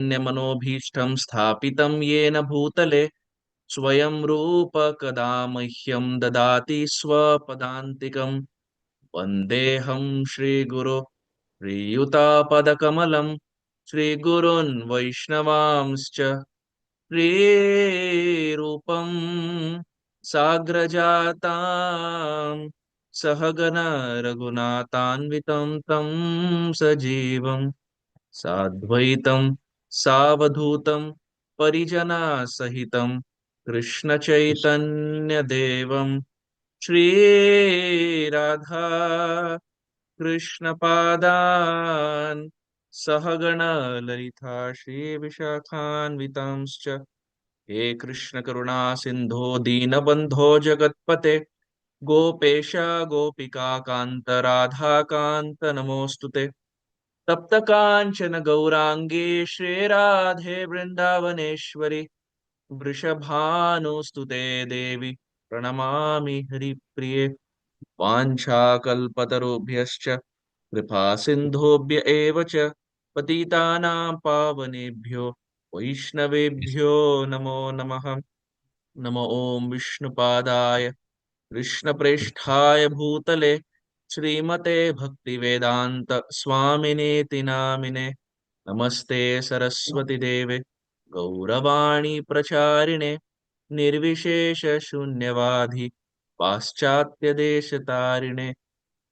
मनोभीष्टं स्थापितं येन भूतले स्वयं रूप कदा मह्यं ददाति स्वपदान्तिकं वन्देऽहं श्रीगुरो श्रीयुतापदकमलं श्रीगुरोन् वैष्णवांश्च श्रीरूपं साग्रजातां सहगण रघुनाथान्वितं तं सजीवं साद्वैतं सावधूतं परिजनसहितं कृष्णचैतन्यदेवं श्रीराधा कृष्णपादान् सहगण ललिता श्रीविशाखान्वितांश्च हे कृष्ण करुणा सिंधो दीनबंधो जगत्पते गोपेश गोपिका कांत राधा कांत नमोस्तुते तप्त कांचन गौरांगे श्रीराधे वृंदावनेश्वरी वृषभानुस्तुते देवी प्रणमामि हरिप्रिये वाञ्छाकल्पतरुभ्यश्च कृपा सिन्धुभ्य एव च पतितानां पावनेभ्यो वैष्णवेभ्यो नमो नमः नमो ॐ विष्णुपादाय कृष्णप्रेष्ठाय भूतले श्रीमते भक्तिवेदान्त स्वामिनेति नामिने नमस्ते सरस्वती देवे गौरवाणी प्रचारिणे निर्विशेष शून्यवाधि पाश्चात्य देश तारिणे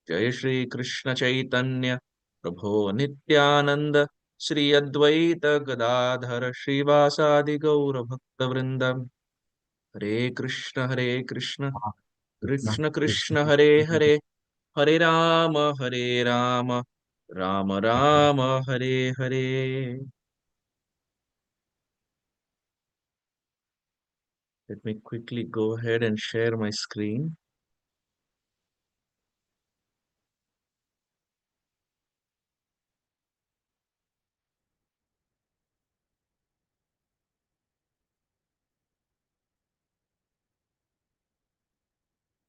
जय श्री कृष्ण चैतन्य प्रभो नित्यानंद श्री अद्वैत गदाधर श्रीवासादि गौर भक्त वृंद हरे Krishna Krishna Krishna Hare Hare Hare Ram Ram Ram Hare Hare. Let me quickly go ahead and share my screen.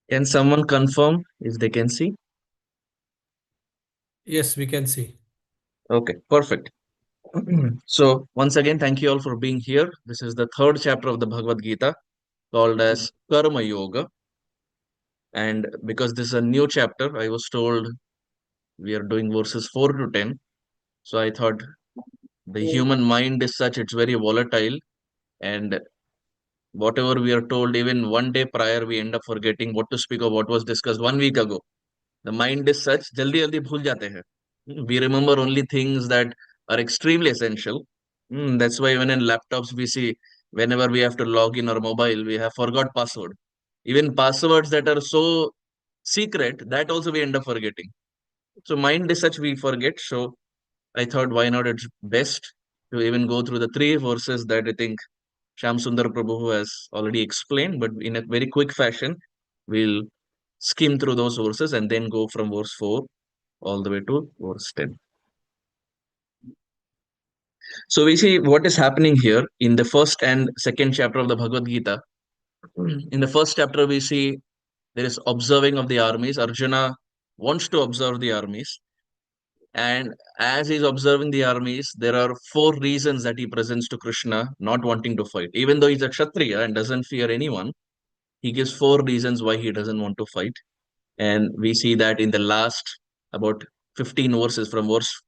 Can someone confirm if they can see? Yes, we can see. Okay, perfect. So, once again, thank you all for being here. This is the third chapter of the Bhagavad Gita called as Karma Yoga. And because this is a new chapter, I was told we are doing verses 4 to 10. So, I thought the human mind is such, it's very volatile. And whatever we are told, even one day prior, we end up forgetting what to speak of what was discussed 1 week ago. The mind is such, jaldi jaldi bhul jate hain. We remember only things that are extremely essential. That's why even in laptops we see whenever we have to log in our mobile, we have forgot password. Even passwords that are so secret, that also we end up forgetting. So mind is such we forget. So I thought why not it's best to even go through the three verses that I think Sham Sundar Prabhu has already explained, but in a very quick fashion, we'll skim through those verses and then go from verse 4 all the way to verse 10. So we see what is happening here in the first and second chapter of the Bhagavad Gita. In the first chapter, we see there is observing of the armies. Arjuna wants to observe the armies. And as he's observing the armies, there are four reasons that he presents to Krishna not wanting to fight. Even though he's a Kshatriya and doesn't fear anyone, he gives four reasons why he doesn't want to fight. And we see that in the last about 15 verses from verse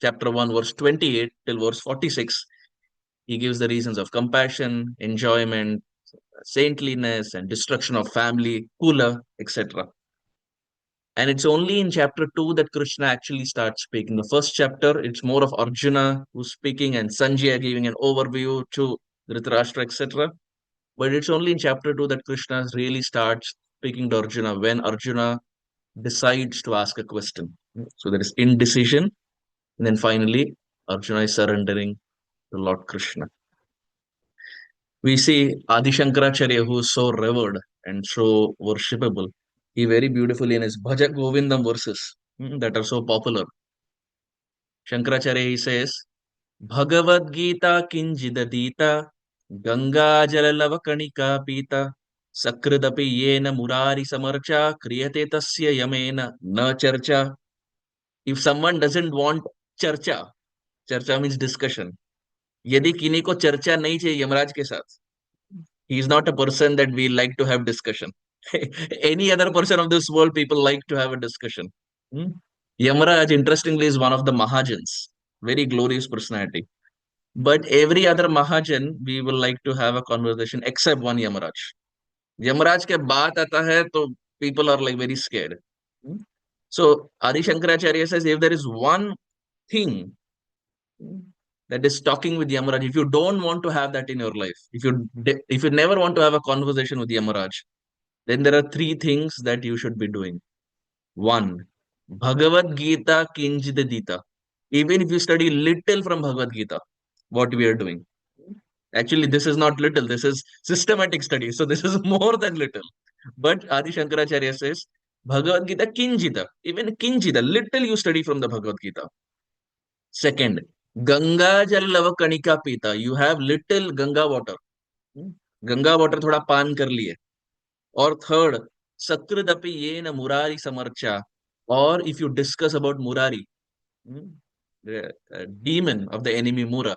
chapter 1, verse 28 till verse 46, he gives the reasons of compassion, enjoyment, saintliness, and destruction of family, kula, etc. And it's only in chapter 2 that Krishna actually starts speaking. The first chapter, it's more of Arjuna who's speaking and Sanjaya giving an overview to Dhritarashtra, etc. But it's only in chapter 2 that Krishna really starts speaking to Arjuna when Arjuna decides to ask a question. So there is indecision. And then finally, Arjuna is surrendering to Lord Krishna. We see Adi Shankaracharya, who is so revered and so worshipable. He very beautifully in his Bhaja Govindam verses that are so popular. Shankaracharya, he says, Bhagavad Gita kinjidadita Ganga jalalava kanika pita Sakridapi yena murari samarcha kriyate tasya yamena na charcha. If someone doesn't want charcha, charcha means discussion. यदि किन्हीं को चर्चा नहीं चाहिए यमराज के साथ, he is not a person that we like to have discussion. Any other person of this world, people like to have a discussion. Hmm? Yamaraj, interestingly, is one of the Mahajans, very glorious personality. But every other Mahajan, we will like to have a conversation except one Yamaraj. Yamaraj ke baat aata hai, to people are like very scared. Hmm? So Adi Shankaracharya says, if there is one thing that is talking with Yamaraj, if you don't want to have that in your life, if you never want to have a conversation with Yamaraj, then there are three things that you should be doing. One, Bhagavad Gita Kinjidadita. Even if you study little from Bhagavad Gita, what we are doing. Actually, this is not little, this is systematic study. So this is more than little. But Adi Shankaracharya says, Bhagavad Gita Kinjita. Even Kinjita, little you study from the Bhagavad Gita. Second, Ganga Jal Lava Kanika Pita. You have little Ganga water. Ganga water थोड़ा पान कर लिए. और third, सकृदपि येन मुरारी समर्चा. और if you discuss about Murari, the demon of the enemy Mura,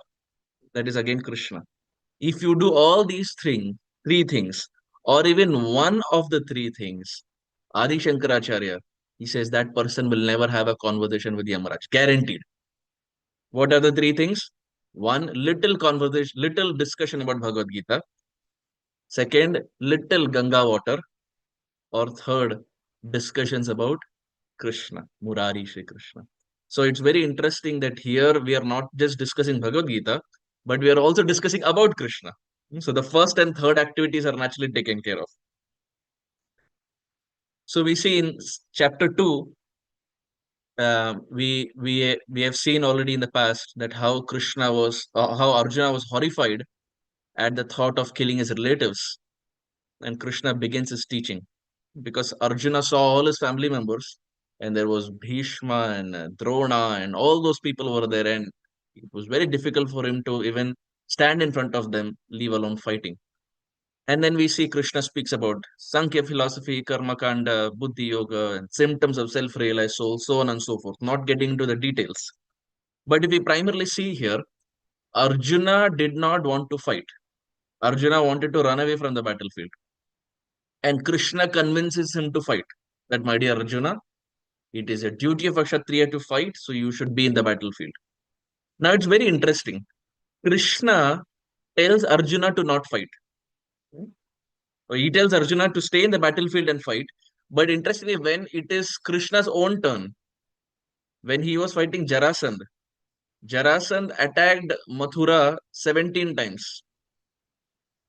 that is again Krishna. If you do all these three things, or even one of the three things, Adi Shankaracharya, he says that person will never have a conversation with Yamaraj. Guaranteed. What are the three things? One, little conversation, little discussion about Bhagavad Gita. Second, little Ganga water. Or third, discussions about Krishna, Murari Shri Krishna. So it's very interesting that here we are not just discussing Bhagavad Gita, but we are also discussing about Krishna. So the first and third activities are naturally taken care of. So we see in chapter 2, we have seen already in the past that how how Arjuna was horrified at the thought of killing his relatives, and Krishna begins his teaching because Arjuna saw all his family members, and there was Bhishma and Drona and all those people were there, and it was very difficult for him to even stand in front of them, leave alone fighting. And then we see Krishna speaks about Sankhya philosophy, Karma Kanda, Buddhi Yoga, and symptoms of self-realized soul, so on and so forth, not getting into the details. But if we primarily see here, Arjuna did not want to fight. Arjuna wanted to run away from the battlefield. And Krishna convinces him to fight. That, my dear Arjuna, it is a duty of a Kshatriya to fight, so you should be in the battlefield. Now it's very interesting. Krishna tells Arjuna to not fight. He tells Arjuna to stay in the battlefield and fight. But interestingly, when it is Krishna's own turn, when he was fighting Jarasandh, Jarasandh attacked Mathura 17 times.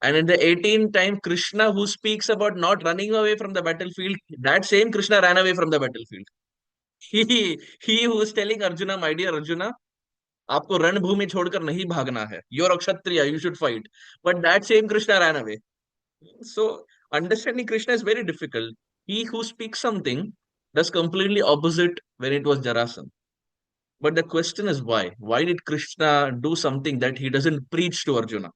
And in the 18th time, Krishna, who speaks about not running away from the battlefield, that same Krishna ran away from the battlefield. He who is telling Arjuna, my dear Arjuna, आपको रणभूमि छोड़कर नहीं भागना है. You're a Kshatriya, you should fight. But that same Krishna ran away. So understanding Krishna is very difficult. He who speaks something does completely opposite when it was Jarasandh. But the question is why? Why did Krishna do something that he doesn't preach to Arjuna?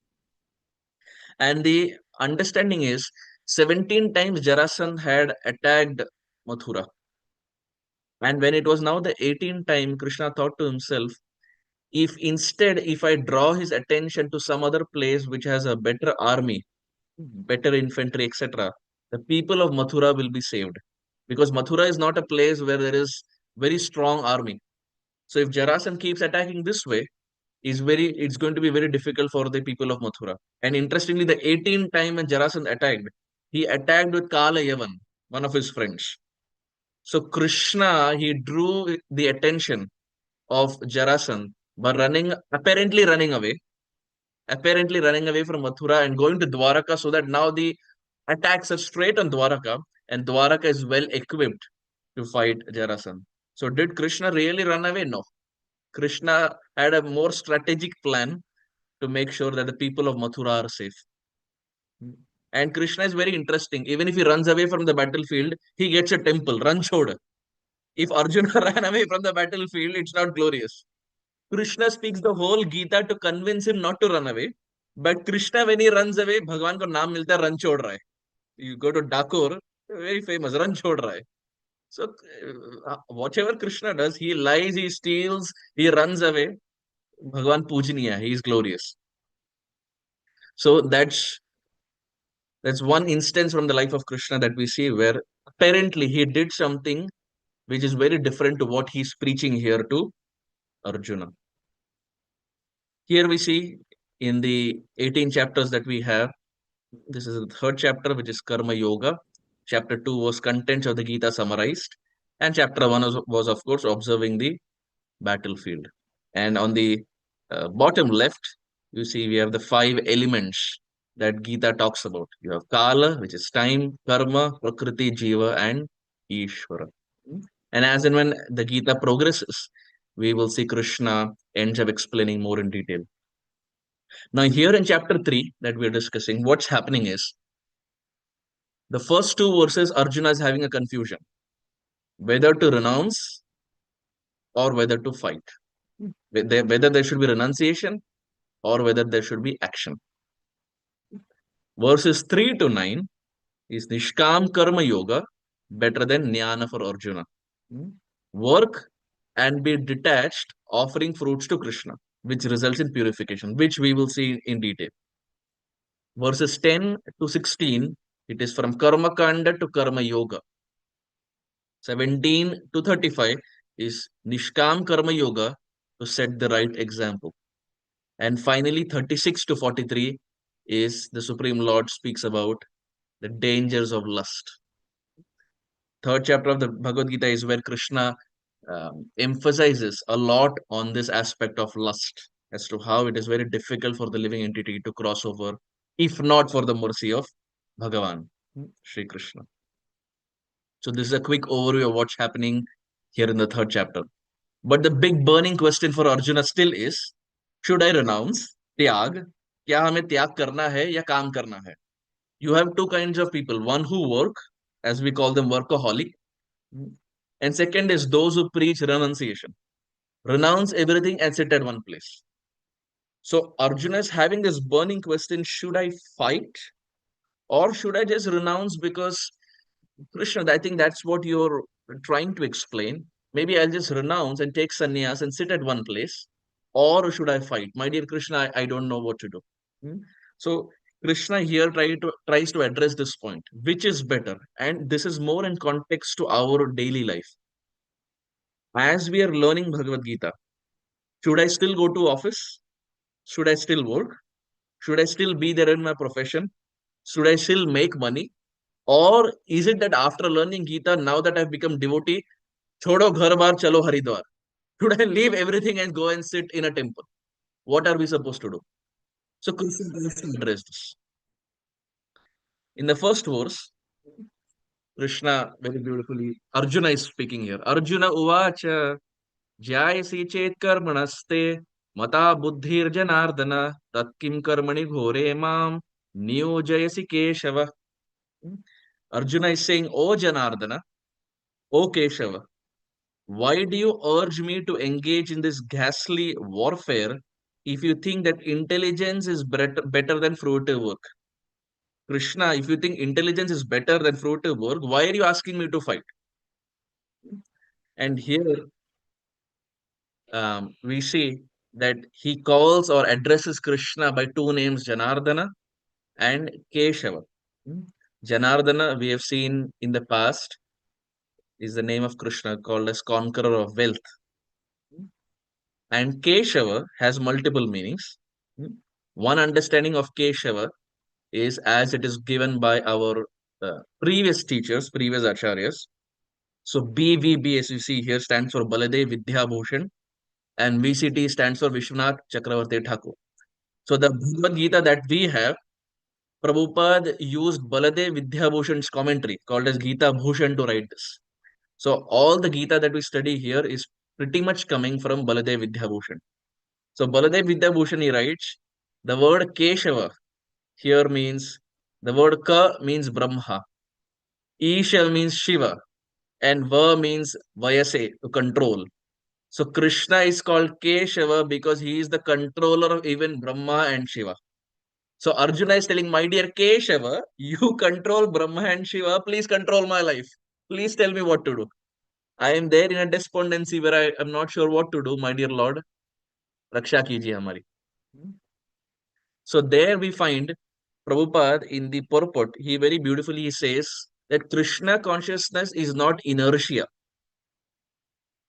And the understanding is 17 times Jarasandh had attacked Mathura. And when it was now the 18th time, Krishna thought to himself, if I draw his attention to some other place which has a better army, better infantry, etc., the people of Mathura will be saved. Because Mathura is not a place where there is very strong army. So if Jarasandh keeps attacking this way, it's going to be very difficult for the people of Mathura. And interestingly, the 18th time when Jarasandh attacked, he attacked with Kala Yavan, one of his friends. So Krishna, he drew the attention of Jarasandh by apparently running away from Mathura and going to Dwaraka, so that now the attacks are straight on Dwaraka, and Dwaraka is well equipped to fight Jarasandh. So did Krishna really run away? No. Krishna had a more strategic plan to make sure that the people of Mathura are safe. And Krishna is very interesting. Even if he runs away from the battlefield, he gets a temple, Ranchod. If Arjuna ran away from the battlefield, it's not glorious. Krishna speaks the whole Gita to convince him not to run away. But Krishna, when he runs away, Bhagwan ko naam milta hai, Ranchod Rai. You go to Dakur, very famous, Ranchod Rai. So whatever Krishna does, he lies, he steals, he runs away. Bhagavan Pujaniya, he is glorious. So that's one instance from the life of Krishna that we see where apparently he did something which is very different to what he's preaching here to Arjuna. Here we see in the 18 chapters that we have, this is the third chapter, which is Karma Yoga. Chapter 2 was contents of the Gita summarized. And chapter 1 was of course, observing the battlefield. And on the bottom left, you see we have the 5 elements that Gita talks about. You have Kala, which is time, Karma, Prakriti, Jiva, and Ishvara. And as and when the Gita progresses, we will see Krishna ends up explaining more in detail. Now, here in chapter 3 that we're discussing, what's happening is the first 2 verses, Arjuna is having a confusion whether to renounce or whether to fight, whether there should be renunciation or whether there should be action. Verses 3 to 9 is Nishkam Karma Yoga, better than Jnana for Arjuna. Work and be detached, offering fruits to Krishna, which results in purification, which we will see in detail. Verses 10 to 16, it is from Karma Kanda to Karma Yoga. 17 to 35 is Nishkam Karma Yoga to set the right example. And finally, 36 to 43 is the Supreme Lord speaks about the dangers of lust. Third chapter of the Bhagavad Gita is where Krishna emphasizes a lot on this aspect of lust as to how it is very difficult for the living entity to cross over, if not for the mercy of Bhagavan, Sri Krishna. So this is a quick overview of what's happening here in the third chapter. But the big burning question for Arjuna still is, should I renounce, त्याग, क्या हमें त्याग करना है या काम करना है? You have 2 kinds of people, one who work, as we call them workaholic, and second is those who preach renunciation. Renounce everything and sit at one place. So Arjuna is having this burning question, should I fight or should I just renounce? Because Krishna, I think that's what you're trying to explain. Maybe I'll just renounce and take sannyas and sit at one place. Or should I fight? My dear Krishna, I don't know what to do. Hmm? So Krishna here tries to address this point, which is better. And this is more in context to our daily life. As we are learning Bhagavad Gita, should I still go to office? Should I still work? Should I still be there in my profession? Should I still make money? Or is it that after learning Gita, now that I've become devotee, chodo ghar bar chalo Haridwar? Should I leave everything and go and sit in a temple? What are we supposed to do? So Krishna tries to address this. In the first verse, Krishna very beautifully, Arjuna is speaking here. Arjuna uvacha jayasi chet karmanaste mata buddhir janardana tat kim karmani ghore mam niyojayasi keshava. Arjuna is saying, O Janardana, O Keshava, why do you urge me to engage in this ghastly warfare if you think that intelligence is better than fruitive work? Krishna, if you think intelligence is better than fruitive work, why are you asking me to fight? And here we see that he calls or addresses Krishna by 2 names, Janardana and Keshava. Janardana, we have seen in the past, is the name of Krishna called as conqueror of wealth. And Keshava has multiple meanings. One understanding of Keshava is as it is given by our previous teachers, previous acharyas. So BVB, as you see here, stands for Baladev Vidya Bhushan, and VCT stands for Vishwanath Chakravarti Thakur. So the Bhagavad Gita that we have, Prabhupada used Baladev Vidya Bhushan's commentary called as Gita Bhushan to write this. So all the Gita that we study here is pretty much coming from Baladev Vidya Bhushan. So Baladev Vidya Bhushan, he writes, the word Keshava here means, the word Ka means Brahma, Isha means Shiva, and Va means Vayase, to control. So Krishna is called Keshava because he is the controller of even Brahma and Shiva. So Arjuna is telling, my dear Keshava, you control Brahma and Shiva, please control my life. Please tell me what to do. I am there in a despondency where I am not sure what to do, my dear Lord. रक्षा कीजिए हमारी. So there we find Prabhupada in the purport, he very beautifully says that Krishna consciousness is not inertia.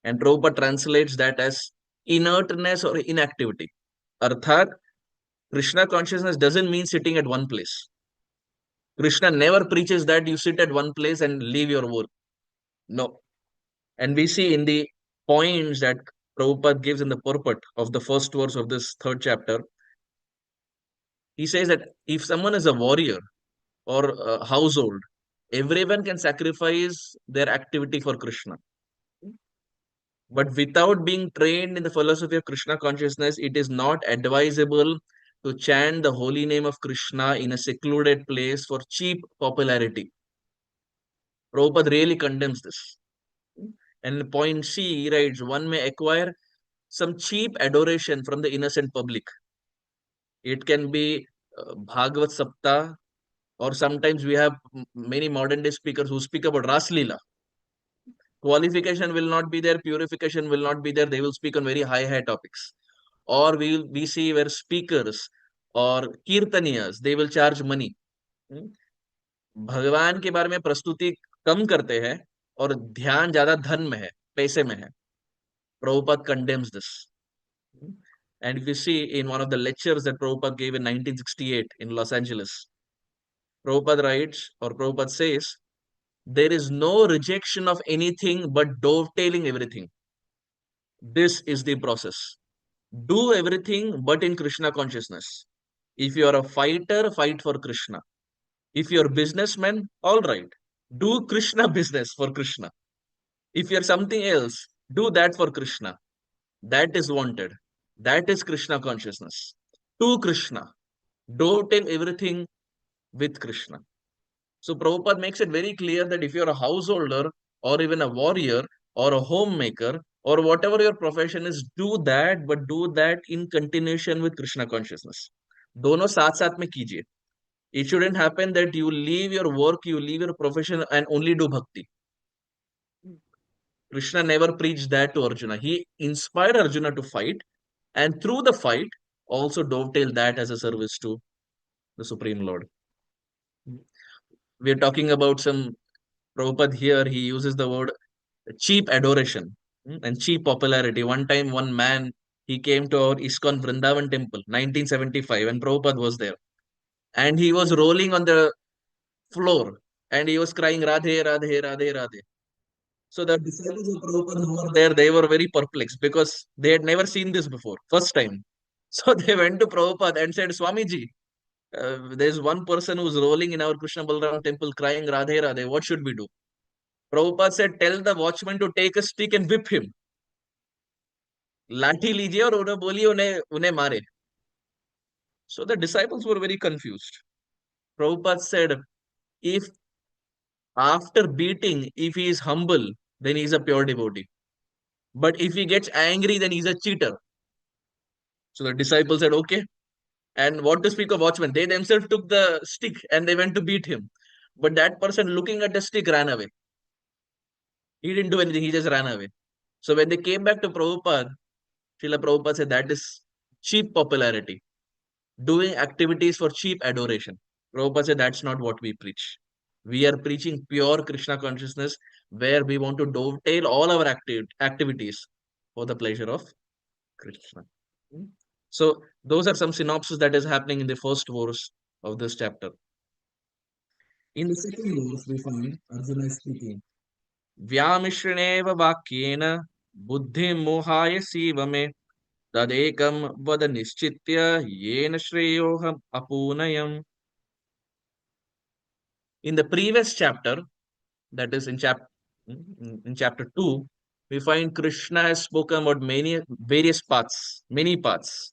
And Prabhupada translates that as inertness or inactivity. Arthat, Krishna consciousness doesn't mean sitting at one place. Krishna never preaches that you sit at one place and leave your work. No. And we see in the points that Prabhupada gives in the purport of the first verse of this third chapter, he says that if someone is a warrior or a household, everyone can sacrifice their activity for Krishna. But without being trained in the philosophy of Krishna consciousness, it is not advisable to chant the holy name of Krishna in a secluded place for cheap popularity. Prabhupada really condemns this. And in point C, he writes, one may acquire some cheap adoration from the innocent public. It can be Bhagavad Sapta, or sometimes we have many modern day speakers who speak about Ras Leela. Qualification will not be there, purification will not be there. They will speak on very high topics. Or we see where speakers or kirtaniyas, they will charge money. भगवान के बारे में प्रस्तुति कम करते हैं और ध्यान ज्यादा धन में है, पैसे में है. Prabhupada condemns this. And if you see in one of the lectures that Prabhupada gave in 1968 in Los Angeles, Prabhupada writes or Prabhupada says, there is no rejection of anything but dovetailing everything. This is the process. Do everything but in Krishna consciousness. If you are a fighter, fight for Krishna. If you're a businessman, all right. Do Krishna business for Krishna. If you're something else, do that for Krishna. That is wanted. That is Krishna consciousness. To Krishna. Don't tell everything with Krishna. So Prabhupada makes it very clear that if you're a householder or even a warrior or a homemaker or whatever your profession is, do that, but do that in continuation with Krishna consciousness. दोनों साथ साथ में कीजिए. It shouldn't happen that you leave your work, you leave your profession and only do bhakti. Krishna never preached that to Arjuna. He inspired Arjuna to fight, and through the fight, also dovetail that as a service to the Supreme Lord. We are talking about some Prabhupada here, he uses the word cheap adoration and cheap popularity. One time, one man, he came to our ISKCON Vrindavan temple, 1975, and Prabhupada was there. And he was rolling on the floor and he was crying, Radhe, Radhe, Radhe, Radhe. So the disciples of Prabhupada who were there, they were very perplexed because they had never seen this before, first time. So they went to Prabhupada and said, Swamiji, there's one person who's rolling in our Krishna Balaram temple crying, Radhe, Radhe, what should we do? Prabhupada said, tell the watchman to take a stick and whip him. लाठी लीजिए और उन्हें बोलिए उन्हें उन्हें मारे. So the disciples were very confused. Prabhupada said, if after beating, if he is humble, then he is a pure devotee. But if he gets angry, then he's a cheater. So the disciples said, okay. And what to speak of watchmen? They themselves took the stick and they went to beat him. But that person looking at the stick ran away. He didn't do anything, he just ran away. So when they came back to Prabhupada, Srila Prabhupada said that is cheap popularity. Doing activities for cheap adoration. Prabhupada said that's not what we preach. We are preaching pure Krishna consciousness where we want to dovetail all our activities for the pleasure of Krishna. So those are some synopsis that is happening in the first verse of this chapter. In the second verse, we find Arjuna is speaking. Vyamishrineva vakyena buddhi mohaya sivame tadekam vada nischitya yena shreyoham apunayam. In the previous chapter, that is in chapter 2, we find Krishna has spoken about many various paths, many paths,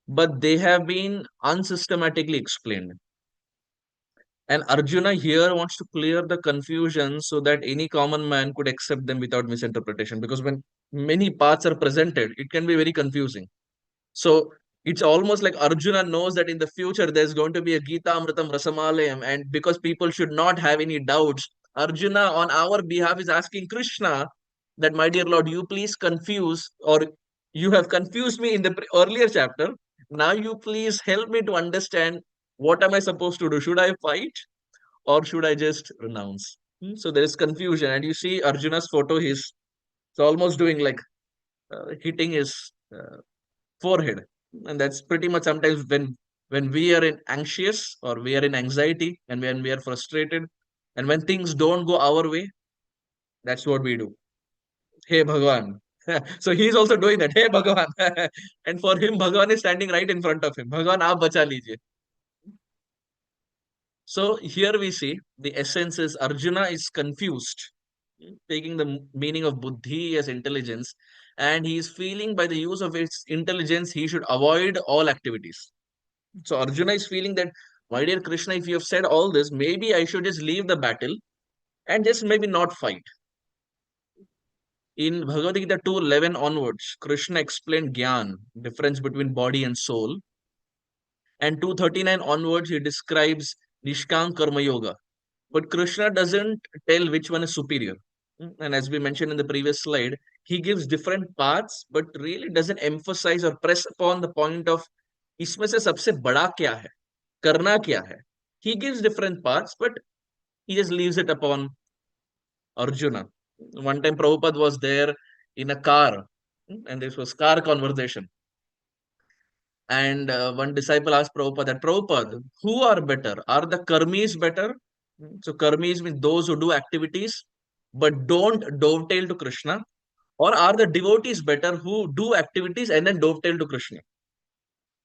but they have been unsystematically explained. And Arjuna here wants to clear the confusion so that any common man could accept them without misinterpretation. Because when many paths are presented, it can be very confusing. So it's almost like Arjuna knows that in the future there's going to be a Gita Amritam Rasamalayam, and because people should not have any doubts, Arjuna on our behalf is asking Krishna that, my dear Lord, you please confuse or You have confused me in the earlier chapter. Now you please help me to understand what am I supposed to do? Should I fight or should I just renounce? So there is confusion, and you see Arjuna's photo. He's almost doing like hitting his forehead, and that's pretty much sometimes when we are in anxious or we are in anxiety, and when we are frustrated, and when things don't go our way, that's what we do. Hey Bhagwan. So he's also doing that. Hey Bhagwan. And for him, Bhagwan is standing right in front of him. Bhagwan, aap bacha lijiye. So here we see the essence is Arjuna is confused, taking the meaning of buddhi as intelligence, and he is feeling by the use of its intelligence he should avoid all activities. So Arjuna is feeling that, my dear Krishna, if you have said all this, maybe I should just leave the battle and just maybe not fight. In Bhagavad Gita 2:11 onwards, Krishna explained Gyan, difference between body and soul. And 239 onwards, he describes Nishkam Karma Yoga. But Krishna doesn't tell which one is superior. And as we mentioned in the previous slide, he gives different paths, but really doesn't emphasize or press upon the point of इसमें से सबसे बड़ा क्या है, करना क्या है. He gives different paths, but he just leaves it upon Arjuna. One time Prabhupada was there in a car, and this was car conversation. And one disciple asked Prabhupada that, Prabhupada, who are better? Are the karmis better? So karmis means those who do activities but don't dovetail to Krishna, or are the devotees better who do activities and then dovetail to Krishna?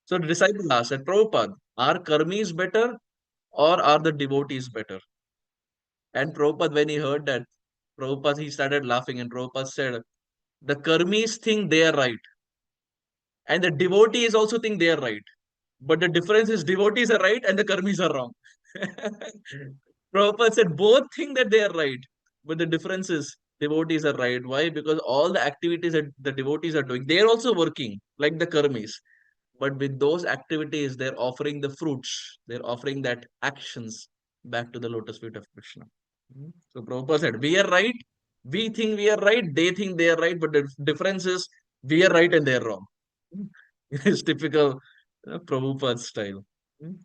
So the disciple asked that, Prabhupada, are karmis better or are the devotees better? And Prabhupada, when he heard that, Prabhupada, he started laughing, and Prabhupada said, the karmis think they are right, and the devotees also think they are right. But the difference is devotees are right and the karmis are wrong. Prabhupada said both think that they are right, but the difference is devotees are right. Why? Because all the activities that the devotees are doing, they are also working like the karmis. But with those activities, they're offering the fruits, they're offering that actions back to the lotus feet of Krishna. So Prabhupada said, we are right, we think we are right, they think they are right, but the difference is we are right and they are wrong. It's typical Prabhupada style.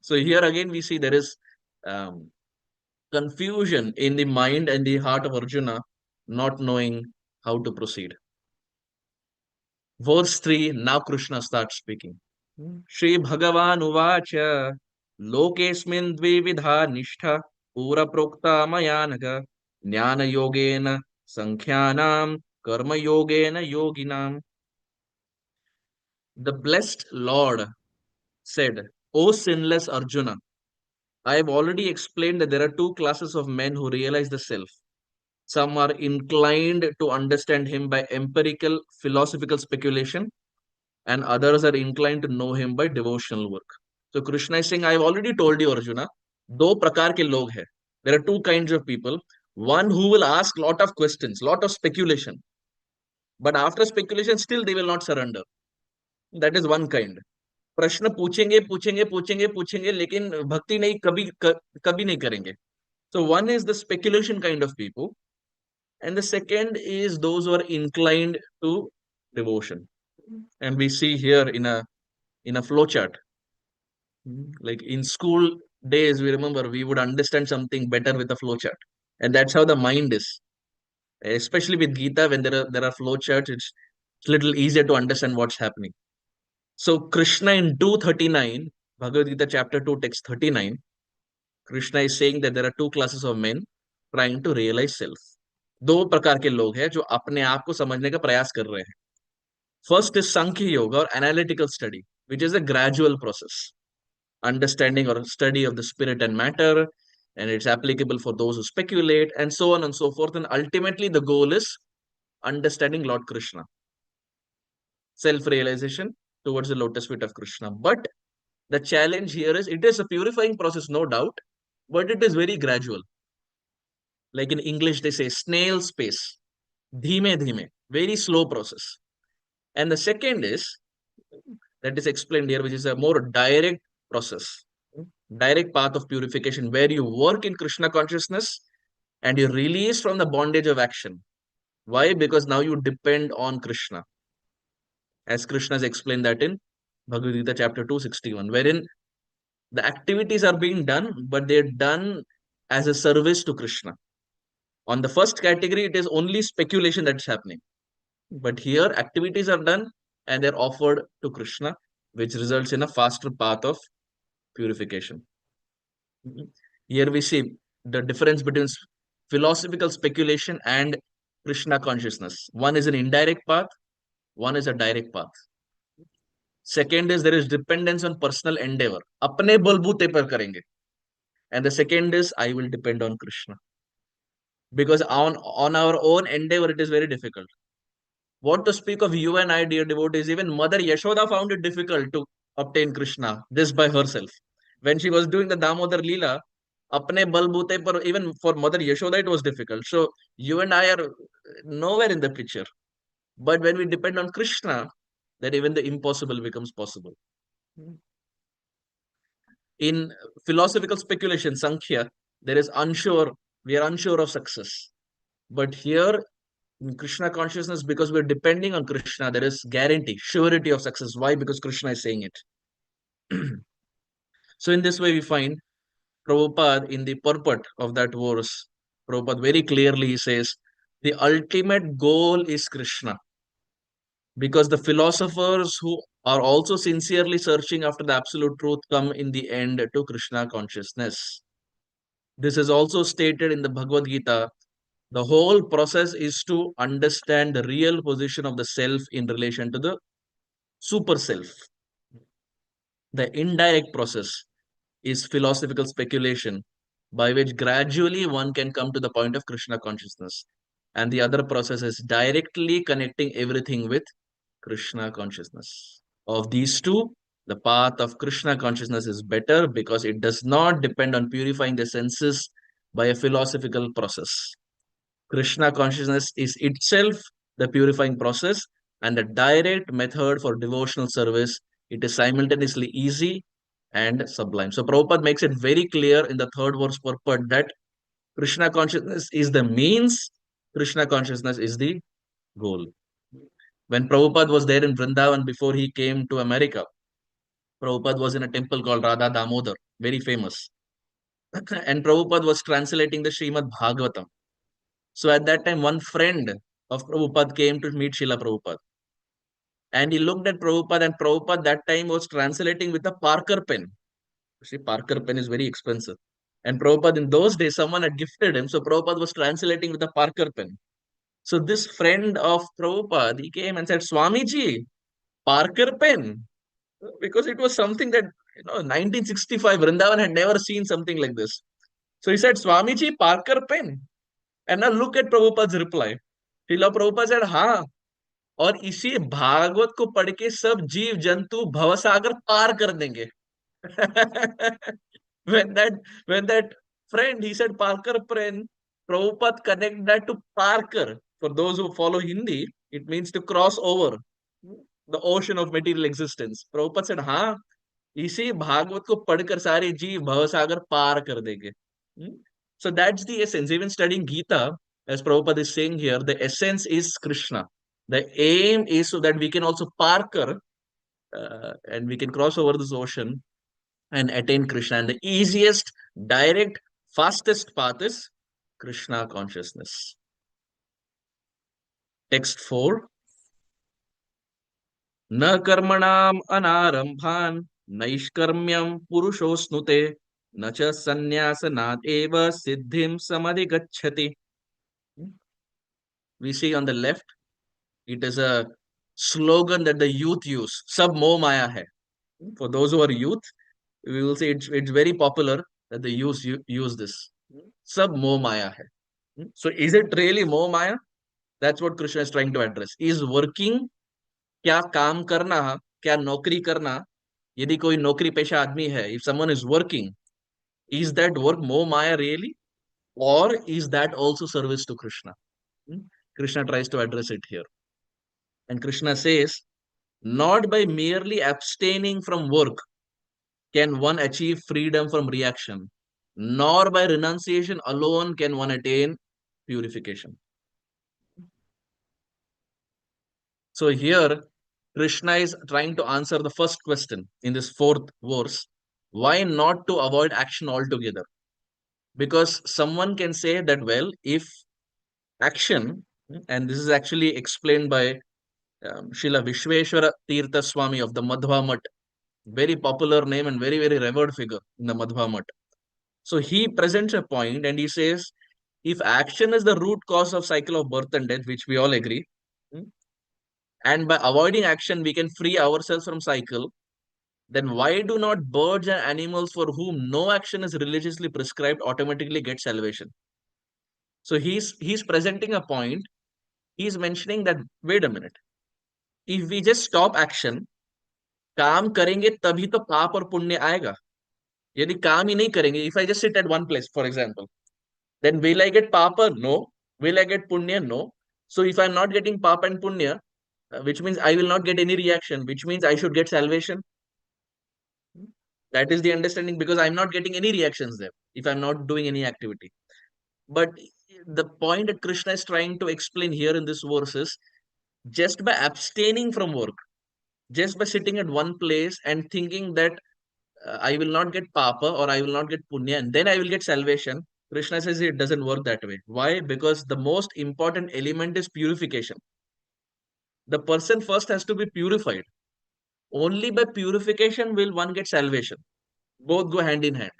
So here again we see there is um, confusion in the mind and the heart of Arjuna, not knowing how to proceed. Verse 3, now Krishna starts speaking. Śrī Bhagavan-Uvacha Lokesmin dvividha nishtha pura prokta mayanaka jnana yogena sankhyanam karma yogena yoginam. The blessed Lord said, O sinless Arjuna, I have already explained that there are two classes of men who realize the self. Some are inclined to understand him by empirical philosophical speculation, and others are inclined to know him by devotional work. So Krishna is saying, I have already told you, Arjuna, दो प्रकार के लोग हैं. There are two kinds of people. One who will ask lot of questions, lot of speculation, but after speculation, still they will not surrender. That is one kind. प्रश्न पूछेंगे पूछेंगे पूछेंगे पूछेंगे लेकिन भक्ति नहीं कभी नहीं करेंगे. So one is the speculation kind of people, and the second is those who are inclined to devotion. And we see here in a flow chart, like in school days, we remember we would understand something better with a flow chart, and that's how the mind is. Especially with Gita, when there are flow charts, it's a little easier to understand what's happening. So Krishna in 239, Bhagavad Gita chapter 2, text 39, Krishna is saying that there are two classes of men trying to realize self. दो प्रकार के लोग हैं जो अपने आप को समझने का प्रयास कर रहे हैं. First is Sankhya Yoga or analytical study, which is a gradual process, understanding or study of the spirit and matter, and it's applicable for those who speculate, and so on and so forth. And ultimately, the goal is understanding Lord Krishna, self-realization towards the lotus feet of Krishna. But the challenge here is it is a purifying process, no doubt, but it is very gradual. Like in English, they say snail's pace, dhime dhime, very slow process. And the second is that is explained here, which is a more direct process, direct path of purification, where you work in Krishna consciousness and you release from the bondage of action. Why? Because now you depend on Krishna. as Krishna has explained that in Bhagavad Gita chapter 261, wherein the activities are being done, but they're done as a service to Krishna. On the first category, it is only speculation that's happening. But here, activities are done and they're offered to Krishna, which results in a faster path of purification. Here we see the difference between philosophical speculation and Krishna consciousness. One is an indirect path, one is a direct path. Second is there is dependence on personal endeavor. अपने बलबूते पर करेंगे. And the second is I will depend on Krishna. Because on our own endeavor, it is very difficult. What to speak of you and I, dear devotees? Even Mother Yashoda found it difficult to obtain Krishna, this by herself. When she was doing the Damodar Leela, apne balbute par, even for Mother Yashoda, it was difficult. So you and I are nowhere in the picture. But when we depend on Krishna, then even the impossible becomes possible. In philosophical speculation, Sankhya, there is we are unsure of success. But here in Krishna consciousness, because we're depending on Krishna, there is guarantee, surety of success. Why? Because Krishna is saying it. So in this way, we find Prabhupada in the purport of that verse, Prabhupada very clearly says, the ultimate goal is Krishna. Because the philosophers who are also sincerely searching after the absolute truth come in the end to Krishna consciousness. This is also stated in the Bhagavad Gita. The whole process is to understand the real position of the self in relation to the super self. The indirect process is philosophical speculation by which gradually one can come to the point of Krishna consciousness. And the other process is directly connecting everything with Krishna consciousness. Of these two, the path of Krishna consciousness is better because it does not depend on purifying the senses by a philosophical process. Krishna consciousness is itself the purifying process and a direct method for devotional service. It is simultaneously easy and sublime. So Prabhupada makes it very clear in the third verse purport that Krishna consciousness is the means, Krishna consciousness is the goal. When Prabhupada was there in Vrindavan before he came to America, Prabhupada was in a temple called Radha Damodar, very famous. And Prabhupada was translating the Śrīmad Bhagavatam. So at that time, one friend of Prabhupada came to meet Srila Prabhupada. And he looked at Prabhupada, and Prabhupada that time was translating with a Parker pen. See, Parker pen is very expensive. And Prabhupada in those days, someone had gifted him. So Prabhupada was translating with a Parker pen. So this friend of Prabhupada, he came and said, Swamiji, Parker pen. Because it was something that, 1965, Vrindavan had never seen something like this. So he said, Swamiji, Parker pen. And now look at Prabhupada's reply. Srila Prabhupada said, हाँ, और इसी भागवत को पढ़ के सब जीव जंतु भवसागर पार कर देंगे. when that when that friend he said Parker pen, Prabhupada connect that to Parker. For those who follow Hindi, it means to cross over the ocean of material existence. Prabhupada said, हाँ, इसी भागवत को पढ़कर सारे जीव भवसागर पार कर देंगे. So that's the essence. Even studying Gita, as Prabhupada is saying here, the essence is Krishna. The aim is so that we can also parker and we can cross over this ocean and attain Krishna. And the easiest, direct, fastest path is Krishna consciousness. Text 4. Na karmanam anarambhan naishkarmyam purushosnute nacha sanyasanat eva siddhim samadhigacchati. We see on the left, it is a slogan that the youth use. Sab moh maya hai. For those who are youth, we will say it's very popular that the youth use this. Sab moh maya hai. So is it really moh maya? That's what Krishna is trying to address. Is working, क्या काम करना, क्या नौकरी करना, यदि कोई नौकरी पेशा आदमी है, if someone is working, is that work moh maya really? Or is that also service to Krishna? Krishna tries to address it here. And Krishna says, not by merely abstaining from work can one achieve freedom from reaction, nor by renunciation alone can one attain purification. So here, Krishna is trying to answer the first question in this fourth verse. Why not to avoid action altogether? Because someone can say that, well, if action, and this is actually explained by Srila Vishweshwara Tirtha Swami of the Madhva Mutt, very popular name and very, very revered figure in the Madhva Mutt. So he presents a point and he says, if action is the root cause of cycle of birth and death, which we all agree, and by avoiding action we can free ourselves from cycle, then why do not birds and animals for whom no action is religiously prescribed automatically get salvation? So he's presenting a point. He's mentioning that, wait a minute, if we just stop action, काम करेंगे तभी तो पाप और पुण्य आएगा. यदि काम ही नहीं करेंगे, if I just sit at one place, for example, then will I get papa? No. Will I get punya? No. So if I'm not getting papa and punya, which means I will not get any reaction, which means I should get salvation. That is the understanding, because I'm not getting any reactions there if I'm not doing any activity. But the point that Krishna is trying to explain here in this verse is, just by abstaining from work, just by sitting at one place and thinking that I will not get papa or I will not get punya and then I will get salvation. Krishna says it doesn't work that way. Why? Because the most important element is purification. The person first has to be purified. Only by purification will one get salvation. Both go hand in hand.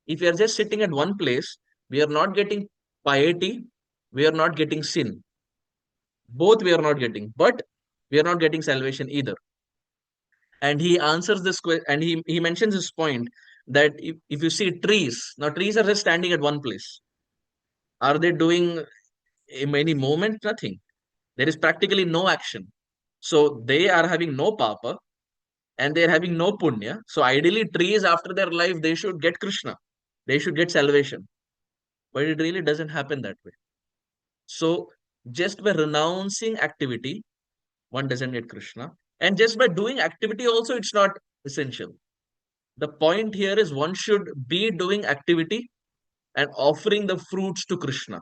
If we are just sitting at one place, we are not getting piety, we are not getting sin. Both we are not getting, but we are not getting salvation either. And he answers this question, and he mentions this point that if you see trees, now trees are just standing at one place. Are they doing any movement? Nothing. There is practically no action. So they are having no papa and they are having no punya. So ideally, trees after their life, they should get Krishna. They should get salvation. But it really doesn't happen that way. So just by renouncing activity, one doesn't get Krishna. And just by doing activity also, it's not essential. The point here is one should be doing activity and offering the fruits to Krishna.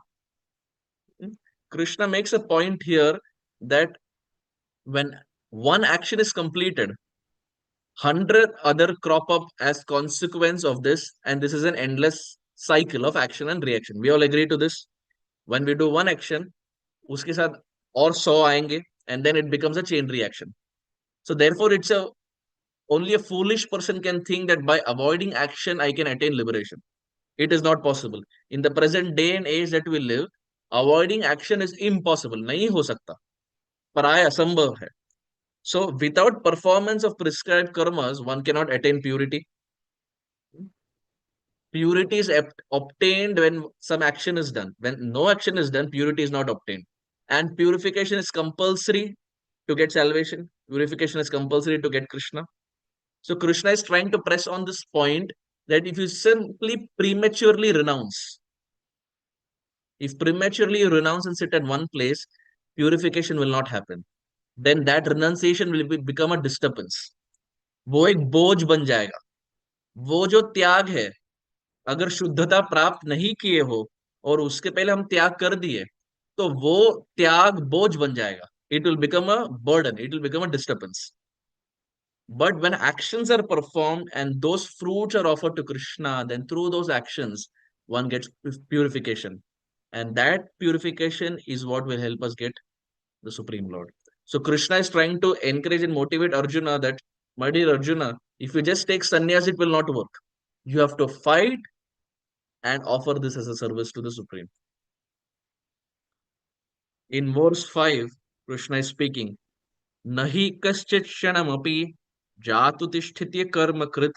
Krishna makes a point here that when one action is completed, 100 other crop up as consequence of this, and this is an endless cycle of action and reaction. We all agree to this. When we do one action, उसके साथ और 100 आएंगे, and then it becomes a chain reaction. So therefore, only a foolish person can think that by avoiding action I can attain liberation. It is not possible. In the present day and age that we live, avoiding action is impossible. नहीं हो सकता. पराय असंभव है. So without performance of prescribed karmas, one cannot attain purity. Purity is obtained when some action is done. When no action is done, purity is not obtained. And purification is compulsory to get salvation. Purification is compulsory to get Krishna. So Krishna is trying to press on this point that if you simply prematurely renounce, if prematurely you renounce and sit at one place, purification will not happen. Then that renunciation will become a disturbance. वो एक बोझ बन जाएगा. वो जो त्याग है, अगर शुद्धता प्राप्त नहीं किए हो और उसके पहले हम त्याग कर दिए, तो वो त्याग बोझ बन जाएगा. It will become a burden. It will become a disturbance. But when actions are performed and those fruits are offered to Krishna, then through those actions, one gets purification. And that purification is what will help us get the Supreme Lord. So Krishna is trying to encourage and motivate Arjuna that, my dear Arjuna, if you just take sannyas, it will not work. You have to fight and offer this as a service to the Supreme. In verse 5, Krishna is speaking, Nahi kaschit shanamapi jatu tishtitya karma krit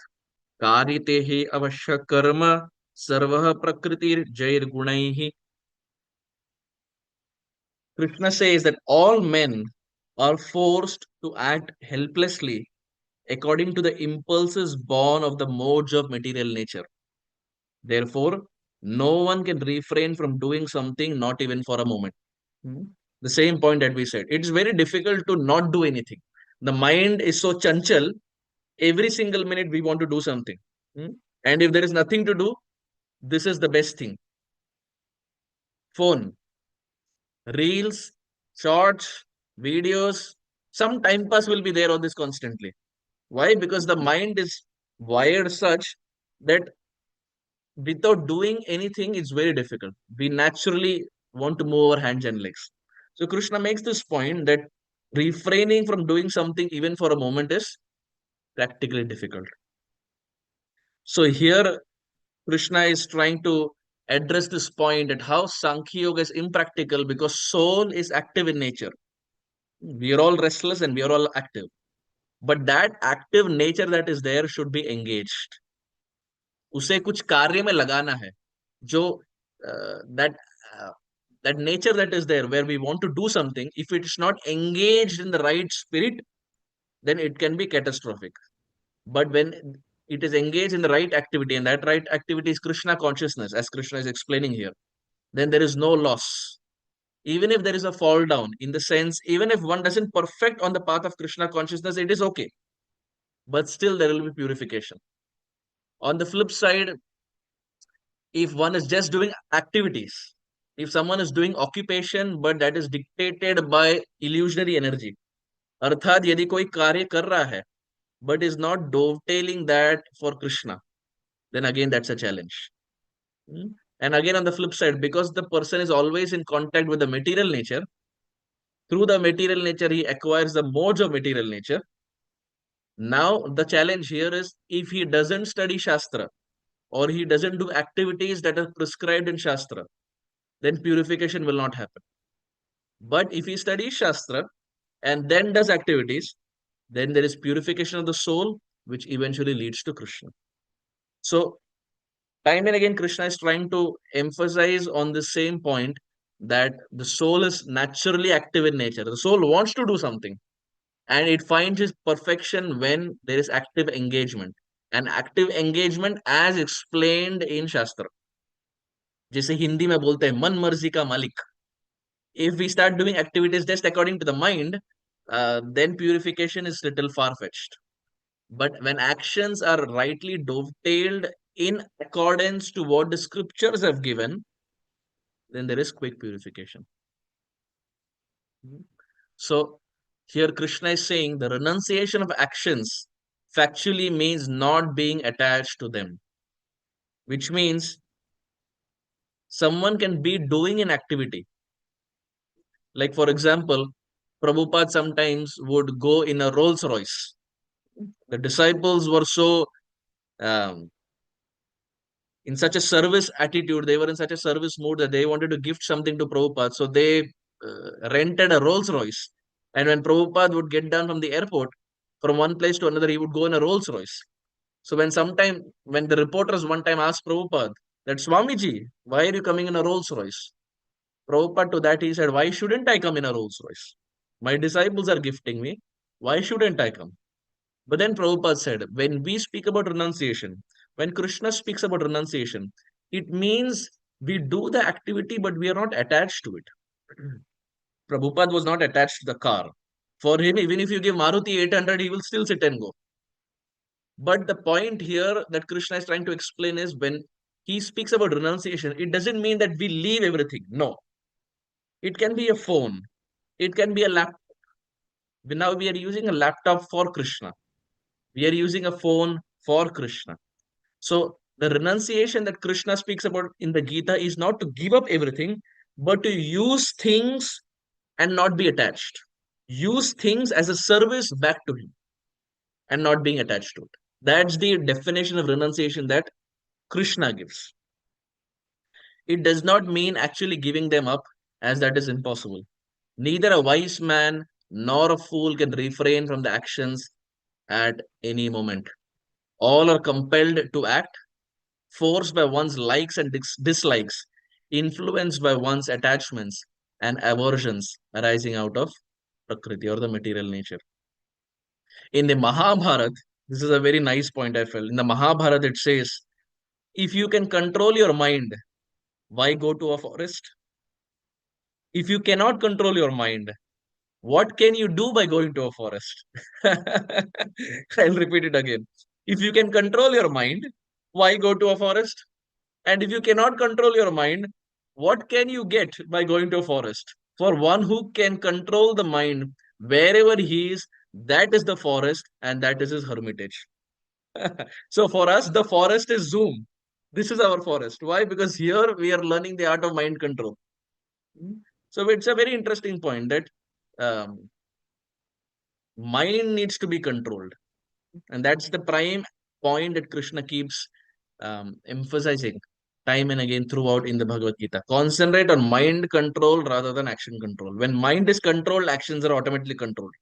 karite hi avashya karma sarvah prakritir jair gunaihi. Krishna says that all men are forced to act helplessly according to the impulses born of the modes of material nature. Therefore, no one can refrain from doing something, not even for a moment. Hmm. The same point that we said. It's very difficult to not do anything. The mind is so chanchal, every single minute we want to do something. Hmm. And if there is nothing to do, this is the best thing. Phone, reels, shorts, videos, some time pass will be there on this constantly. Why? Because the mind is wired such that without doing anything, it's very difficult. We naturally want to move our hands and legs. So Krishna makes this point that refraining from doing something even for a moment is practically difficult. So here Krishna is trying to address this point at how Sankhya Yoga is impractical because soul is active in nature. We are all restless and we are all active. But that active nature that is there should be engaged. उसे कुछ कार्य में लगाना है जो that uh, that nature that is there where we want to do something, if it is not engaged in the right spirit, then it can be catastrophic. But when it is engaged in the right activity, and that right activity is Krishna consciousness, as Krishna is explaining here, then there is no loss. Even if there is a fall down, in the sense, even if one doesn't perfect on the path of Krishna consciousness, it is okay. But still, there will be purification. On the flip side, if one is just doing activities, if someone is doing occupation, but that is dictated by illusionary energy, अर्थात यदि कोई कार्य कर रहा है, but is not dovetailing that for Krishna, then again that's a challenge. Hmm? And again, on the flip side, because the person is always in contact with the material nature, through the material nature, he acquires the modes of material nature. Now, the challenge here is if he doesn't study Shastra or he doesn't do activities that are prescribed in Shastra, then purification will not happen. But if he studies Shastra and then does activities, then there is purification of the soul, which eventually leads to Krishna. So, time and again, Krishna is trying to emphasize on the same point that the soul is naturally active in nature. The soul wants to do something and it finds its perfection when there is active engagement. And active engagement, as explained in Shastra, जैसे हिंदी में बोलते हैं मन मर्जी का मालिक. If we start doing activities just according to the mind, then purification is little far-fetched. But when actions are rightly dovetailed in accordance to what the scriptures have given, then there is quick purification. So here Krishna is saying the renunciation of actions factually means not being attached to them, which means someone can be doing an activity. Like, for example, Prabhupada sometimes would go in a Rolls Royce. The disciples were so um, in such a service attitude, they were in such a service mood that they wanted to gift something to Prabhupada. So they rented a Rolls Royce. And when Prabhupada would get down from the airport, from one place to another, he would go in a Rolls Royce. So when the reporters one time asked Prabhupada that Swamiji, why are you coming in a Rolls Royce? Prabhupada to that he said, why shouldn't I come in a Rolls Royce? My disciples are gifting me. Why shouldn't I come? But then Prabhupada said, when we speak about renunciation, when Krishna speaks about renunciation, it means we do the activity, but we are not attached to it. Prabhupada was not attached to the car. For him, even if you give Maruti 800, he will still sit and go. But the point here that Krishna is trying to explain is when he speaks about renunciation, it doesn't mean that we leave everything. No. It can be a phone. It can be a laptop. Now we are using a laptop for Krishna. We are using a phone for Krishna. So the renunciation that Krishna speaks about in the Gita is not to give up everything, but to use things and not be attached. Use things as a service back to him and not being attached to it. That's the definition of renunciation that Krishna gives. It does not mean actually giving them up, as that is impossible. Neither a wise man nor a fool can refrain from the actions at any moment. All are compelled to act, forced by one's likes and dislikes, influenced by one's attachments and aversions arising out of Prakriti or the material nature. In the Mahabharata, this is a very nice point I felt. In the Mahabharata, it says, if you can control your mind, why go to a forest? If you cannot control your mind, what can you do by going to a forest? I'll repeat it again. If you can control your mind, why go to a forest? And if you cannot control your mind, what can you get by going to a forest? For one who can control the mind, Wherever he is, that is the forest and that is his hermitage. So for us, the forest is Zoom. This is our forest. Why? Because here we are learning the art of mind control. So it's a very interesting point that um, mind needs to be controlled. And that's the prime point that Krishna keeps emphasizing time and again throughout in the Bhagavad Gita. Concentrate on mind control rather than action control. When mind is controlled, actions are automatically controlled.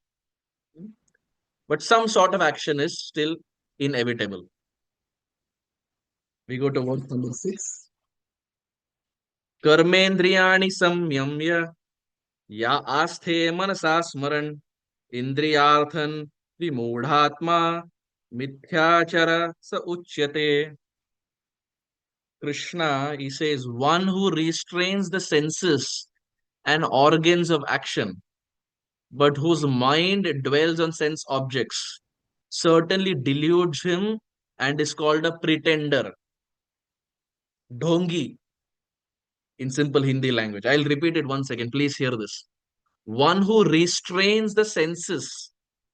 But some sort of action is still inevitable. We go to verse number 6. Karmendriyani samyamya ya asthe manasa smaran indriyarthan vimudhatma mithyachara sa uchyate. Krishna, he says, one who restrains the senses and organs of action, but whose mind dwells on sense objects, certainly deludes him and is called a pretender. Dhongi in simple Hindi language. I'll repeat it once again. Please hear this. One who restrains the senses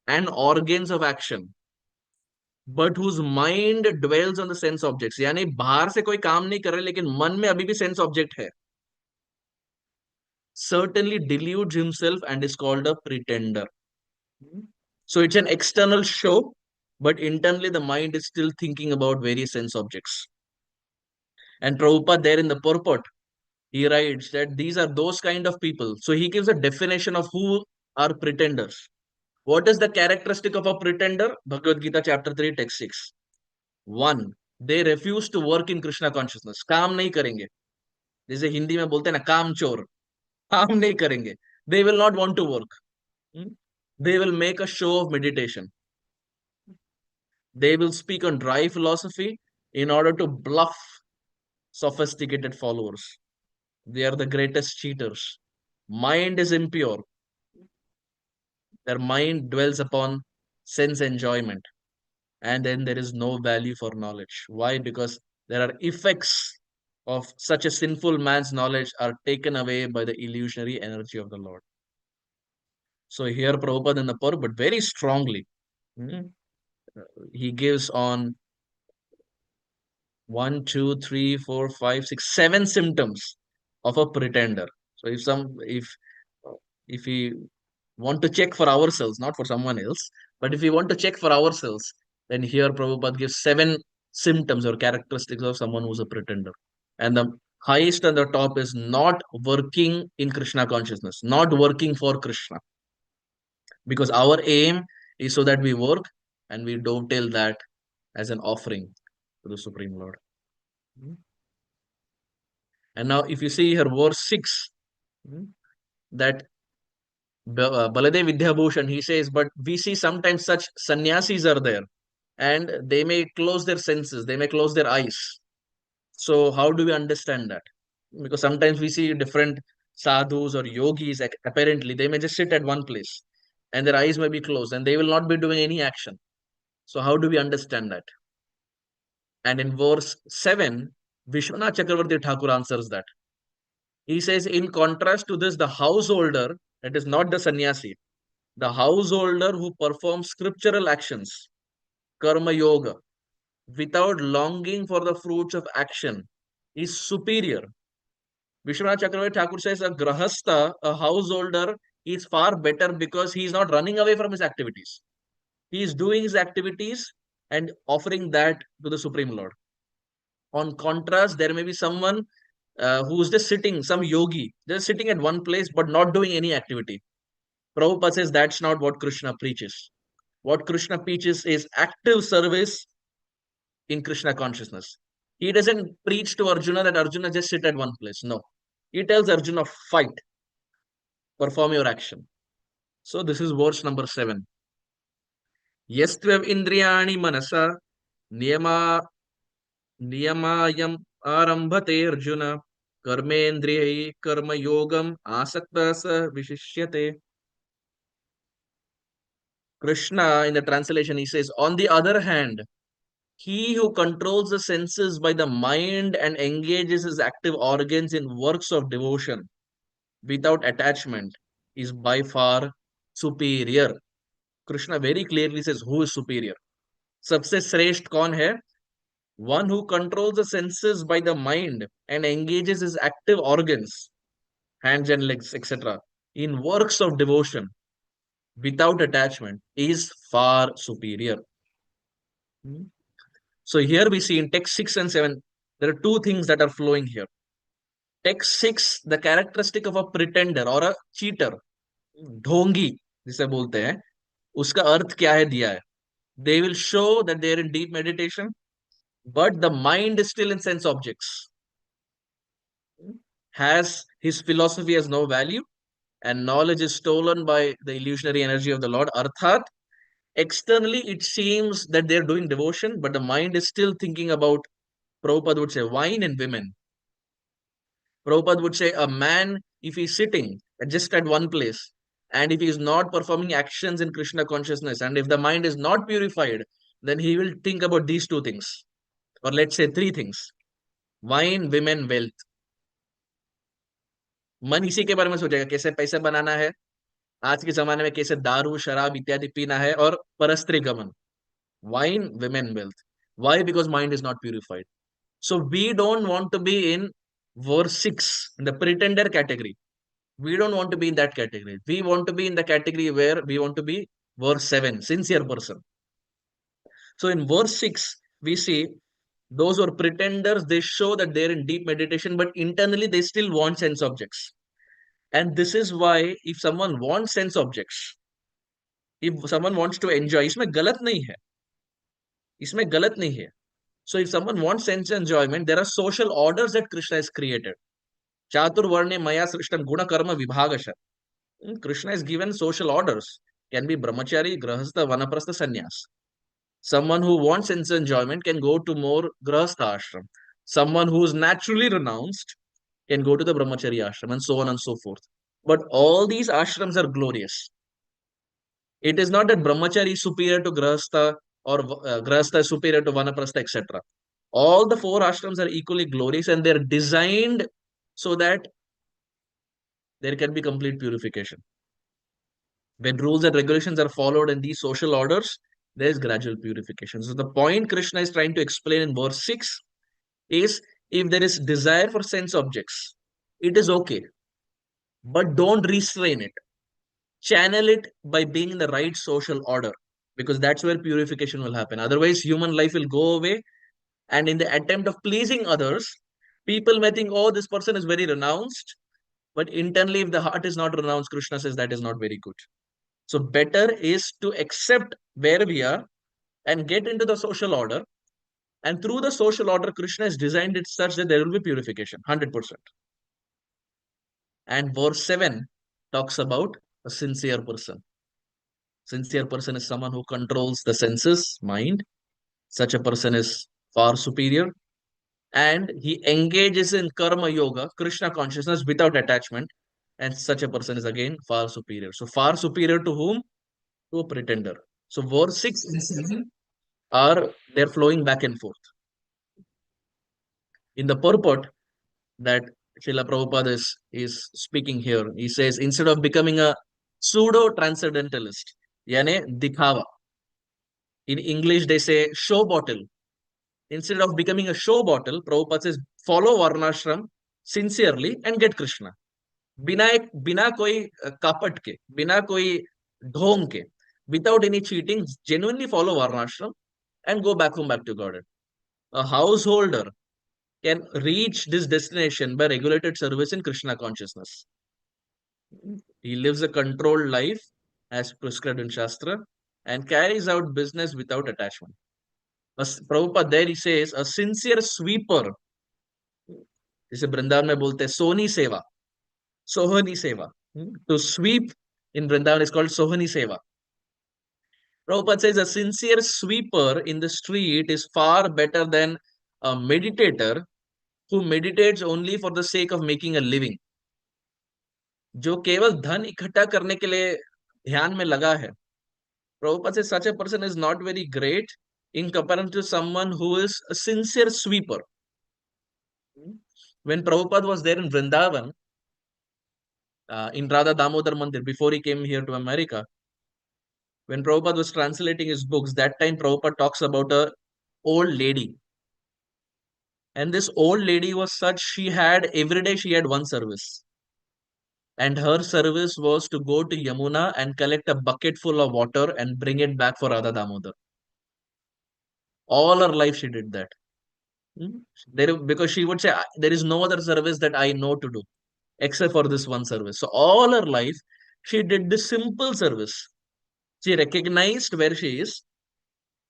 and organs of action, but whose mind dwells on the sense objects. यानी बाहर से कोई काम नहीं कर रहे लेकिन मन में अभी भी sense object है. Certainly deludes himself and is called a pretender. So it's an external show, but internally the mind is still thinking about various sense objects. And Prabhupada there in the purport, he writes that these are those kind of people. So he gives a definition of who are pretenders. What is the characteristic of a pretender? Bhagavad Gita chapter 3 text 6. 1. They refuse to work in Krishna consciousness. काम नहीं करेंगे. जैसे हिंदी में बोलते हैं ना काम चोर. काम नहीं करेंगे. They will not want to work. They will make a show of meditation. They will speak on dry philosophy in order to bluff sophisticated followers. They are the greatest cheaters. Mind is impure. Their mind dwells upon sense enjoyment. And then there is no value for knowledge. Why? Because there are effects of such a sinful man's knowledge are taken away by the illusionary energy of the Lord. So here Prabhupada in the Pur, but very strongly, he gives on 1, 2, 3, 4, 5, 6, 7 symptoms of a pretender. So if we want to check for ourselves, not for someone else, but if we want to check for ourselves, then here Prabhupada gives 7 symptoms or characteristics of someone who's a pretender. And the highest on the top is not working in Krishna consciousness, not working for Krishna. Because our aim is so that we work and we dovetail that as an offering to the Supreme Lord. And now, if you see here, verse 6, that Baladev Vidyabhushan, he says, but we see sometimes such sannyasis are there and they may close their senses, they may close their eyes. So, how do we understand that? Because sometimes we see different sadhus or yogis, apparently, they may just sit at one place and their eyes may be closed and they will not be doing any action. So, how do we understand that? And in verse 7, Vishwanath Chakravarti Thakur answers that. He says, in contrast to this, the householder, that is not the sannyasi, the householder who performs scriptural actions, karma yoga, without longing for the fruits of action, is superior. Vishwanath Chakravarti Thakur says a grahastha, a householder, is far better because he is not running away from his activities. He is doing his activities and offering that to the Supreme Lord. On contrast, there may be someone who's just sitting, some yogi, just sitting at one place but not doing any activity. Prabhupada says that's not what Krishna preaches. What Krishna preaches is active service in Krishna consciousness. He doesn't preach to Arjuna that Arjuna just sit at one place. No. He tells Arjuna, fight, perform your action. So this is verse number 7. Yastvev indriyani manasa niyamayam arambhate Arjuna karmendriyai karma yogam asakta sa vishishyate. Krishna, in the translation, he says, on the other hand, he who controls the senses by the mind and engages his active organs in works of devotion without attachment is by far superior. Krishna very clearly says who is superior. सबसे श्रेष्ठ कौन है? One who controls the senses by the mind and engages his active organs, hands and legs, etc., in works of devotion without attachment is far superior. Hmm. So here we see in text 6 and 7, there are two things that are flowing here. Text 6, the characteristic of a pretender or a cheater, ढोंगी जिसे बोलते हैं, उसका अर्थ क्या है दिया है. They will show that they are in deep meditation, but the mind is still in sense objects. Has his philosophy has no value, and knowledge is stolen by the illusionary energy of the Lord. Arthat, externally it seems that they're doing devotion, but the mind is still thinking about, Prabhupada would say, wine and women. Prabhupada would say a man, if he's sitting just at one place, and if he is not performing actions in Krishna consciousness, and if the mind is not purified, then he will think about these two things, or let's say three things: wine, women, wealth. मन इसी के बारे में सोचेगा, कैसे पैसे बनाना है, आज के जमाने में कैसे दारू शराब इत्यादि पीना है, और परस्त्री गमन, wine, women, wealth. Why? Because mind is not purified. So we don't want to be in verse 6, in the pretender category. We don't want to be in that category. We want to be in the category where we want to be verse 7, sincere person. So in verse 6, we see those who are pretenders, they show that they're in deep meditation, but internally they still want sense objects. And this is why if someone wants sense objects, if someone wants to enjoy, इसमें गलत नहीं है, इसमें गलत नहीं है. So if someone wants sense enjoyment, there are social orders that Krishna has created. Chaturvarne maya srishtam guna karma vibhagasha. Krishna has given social orders. Can be brahmachari, grahastha, vanaprastha, sannyas. Someone who wants sense enjoyment can go to more grahastha ashram. Someone who is naturally renounced can go to the brahmachari ashram, and so on and so forth. But all these ashrams are glorious. It is not that brahmachari is superior to grahastha, or grahastha is superior to vanaprastha, etc. All the four ashrams are equally glorious, and they're designed so that there can be complete purification. When rules and regulations are followed in these social orders, there is gradual purification. So the point Krishna is trying to explain in verse 6 is, if there is desire for sense objects, it is okay, but don't restrain it. Channel it by being in the right social order, because that's where purification will happen. Otherwise, human life will go away, and in the attempt of pleasing others, people may think, oh, this person is very renounced, but internally, if the heart is not renounced, Krishna says that is not very good. So better is to accept where we are and get into the social order. And through the social order, Krishna has designed it such that there will be purification, 100%. And verse 7 talks about a sincere person. Sincere person is someone who controls the senses, mind. Such a person is far superior. And he engages in karma yoga, Krishna consciousness without attachment. And such a person is again far superior. So far superior to whom? To a pretender. So verse 6 and 7 are, they're flowing back and forth. In the purport that Srila Prabhupada is speaking here, he says, instead of becoming a pseudo-transcendentalist, yani dikhava. In English, they say show bottle. Instead of becoming a show bottle, Prabhupada says, follow Varnashram sincerely and get Krishna. बिना कोई carpet के, बिना कोई ढोंग के, without any cheating, genuinely follow Varnashram and go back home, back to Godhead. A householder can reach this destination by regulated service in Krishna consciousness. He lives a controlled life as prescribed in Shastra and carries out business without attachment. Prabhupada there he says, a sincere sweeper, जिसे वृंदावन में बोलते हैं सोनी सेवा, सोहनी सेवा. To sweep in Vrindavan is called Sohani Seva. Prabhupada says a sincere sweeper in the street is far better than a meditator who meditates only for the sake of making a living. जो केवल धन इकट्ठा करने के लिए ध्यान में लगा है. Prabhupada says such a person is not very great in comparison to someone who is a sincere sweeper. When Prabhupada was there in Vrindavan, in Radha Damodar Mandir before he came here to America. When Prabhupada was translating his books, that time Prabhupada talks about a old lady. And this old lady was such, she had, every day she had one service. And her service was to go to Yamuna and collect a bucket full of water and bring it back for Radha Damodar. All her life she did that. Because she would say, there is no other service that I know to do except for this one service. So all her life, she did this simple service. She recognized where she is,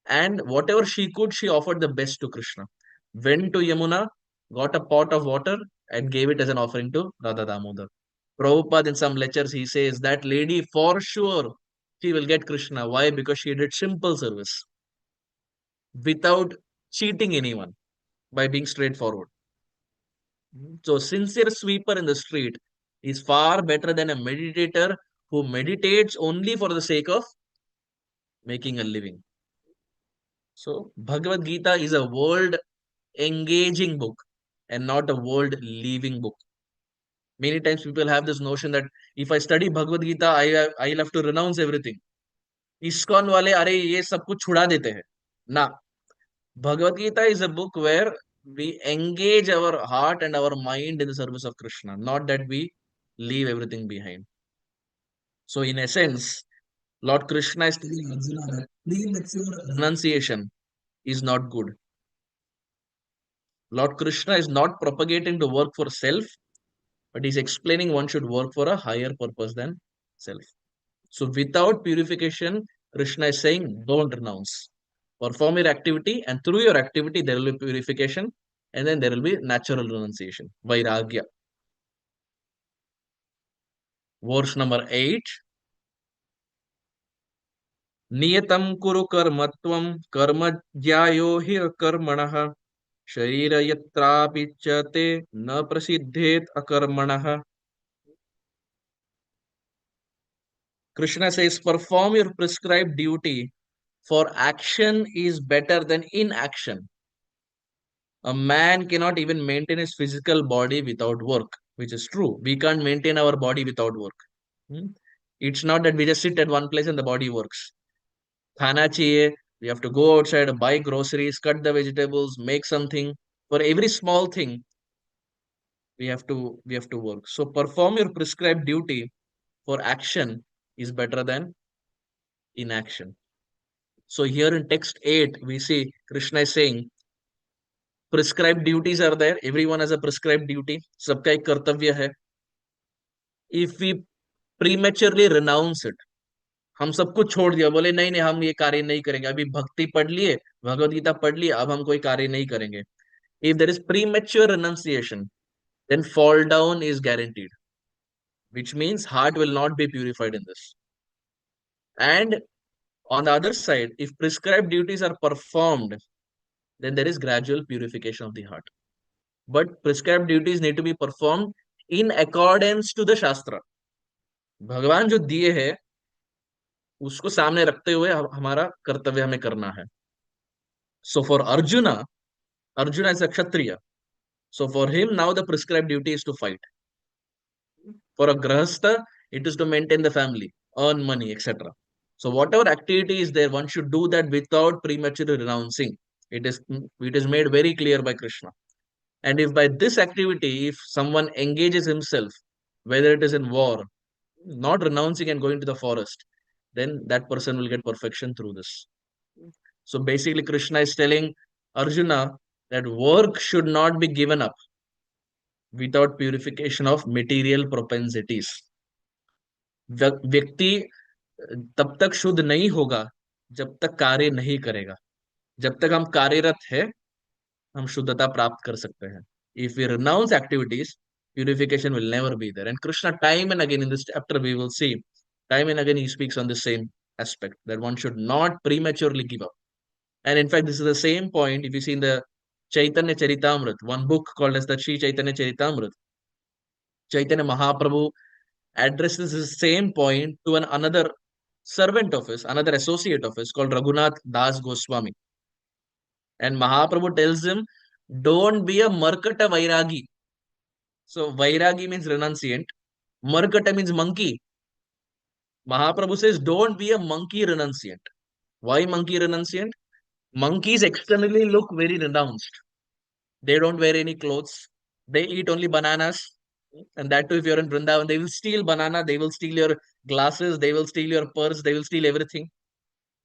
and whatever she could, she offered the best to Krishna. Went to Yamuna, got a pot of water, and gave it as an offering to Radha Damodar. Prabhupada, in some lectures, he says that lady for sure she will get Krishna. Why? Because she did simple service without cheating anyone by being straightforward. So, sincere sweeper in the street is far better than a meditator who meditates only for the sake of making a living. So, Bhagavad Gita is a world engaging book and not a world leaving book. Many times people have this notion that if I study Bhagavad Gita, I'll have to renounce everything. ISKCON wale, अरे ये सब कुछ छुड़ा देते हैं. ना, Bhagavad Gita is a book where we engage our heart and our mind in the service of Krishna, not that we leave everything behind. So, in essence, Lord Krishna is telling Arjuna that premature renunciation is not good. Lord Krishna is not propagating to work for self, but he's explaining one should work for a higher purpose than self. So, without purification, Krishna is saying, don't renounce. Perform your activity, and through your activity, there will be purification, and then there will be natural renunciation, vairagya. Verse number 8. नियतं कुरु कर्मत्वं कर्म ज्यायो हि कर्मणः शरीर यत्रापि च ते न प्रसिद्धेत अकर्मणः. Krishna says, perform your prescribed duty, for action is better than inaction. A man cannot even maintain his physical body without work, which is true. We can't maintain our body without work. It's not that we just sit at one place and the body works. Khana chahiye, we have to go outside, buy groceries, cut the vegetables, make something. For every small thing, we have to work. So perform your prescribed duty, for action is better than inaction. So here in text 8, we see Krishna is saying prescribed duties are there. Everyone has a prescribed duty. सबका एक कर्तव्य है. If we prematurely renounce it, हम सब कुछ छोड़ दिया, बोले नहीं नहीं हम ये कार्य नहीं करेंगे, अभी भक्ति पढ़ लिए, भगवद गीता पढ़ लिए, अब हम कोई कार्य नहीं करेंगे. If there is premature renunciation, then fall down is guaranteed, which means heart will not be purified in this. And on the other side, if prescribed duties are performed, then there is gradual purification of the heart. But prescribed duties need to be performed in accordance to the Shastra. भगवान जो दिए है उसको सामने रखते हुए हमारा कर्तव्य हमें करना है. So for Arjuna is a Kshatriya. So for him now the prescribed duty is to fight. For a Grahastha, it is to maintain the family, earn money, etc. So whatever activity is there, one should do that without prematurely renouncing. It is made very clear by Krishna. And if by this activity, if someone engages himself, whether it is in war, not renouncing and going to the forest, then that person will get perfection through this. So basically, Krishna is telling Arjuna that work should not be given up without purification of material propensities. व्यक्ति तब तक शुद्ध नहीं होगा जब तक कार्य नहीं करेगा. जब तक हम कार्यरत है हम शुद्धता प्राप्त कर सकते हैं. If we renounce activities, purification will never be there. And Krishna, time and again in this chapter, we will see, time and again he speaks on the same aspect, that one should not prematurely give up. And in fact, this is the same point if you see in the Chaitanya Charitamrita, one book called as the Sri Chaitanya Charitamrita. Chaitanya Mahaprabhu addresses the same point to another servant of his, another associate of his called Raghunath Das Goswami. And Mahaprabhu tells him, don't be a Markata Vairagi. So Vairagi means renunciant. Markata means monkey. Mahaprabhu says, don't be a monkey renunciant. Why monkey renunciant? Monkeys externally look very renounced. They don't wear any clothes. They eat only bananas. And that too, if you're in Vrindavan, they will steal banana, they will steal your glasses, they will steal your purse, they will steal everything.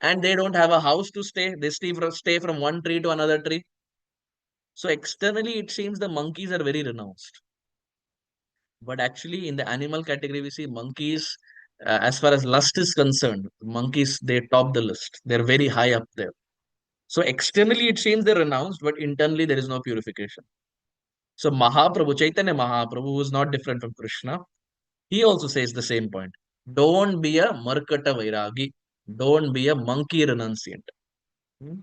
And they don't have a house to stay. They stay from one tree to another tree. So externally, it seems the monkeys are very renounced. But actually, in the animal category, we see monkeys, as far as lust is concerned, monkeys, they top the list. They're very high up there. So externally, it seems they're renounced, but internally, there is no purification. So Mahaprabhu, Chaitanya Mahaprabhu, who is not different from Krishna, he also says the same point. Don't be a Markata Vairagi. Don't be a monkey renunciant. Hmm.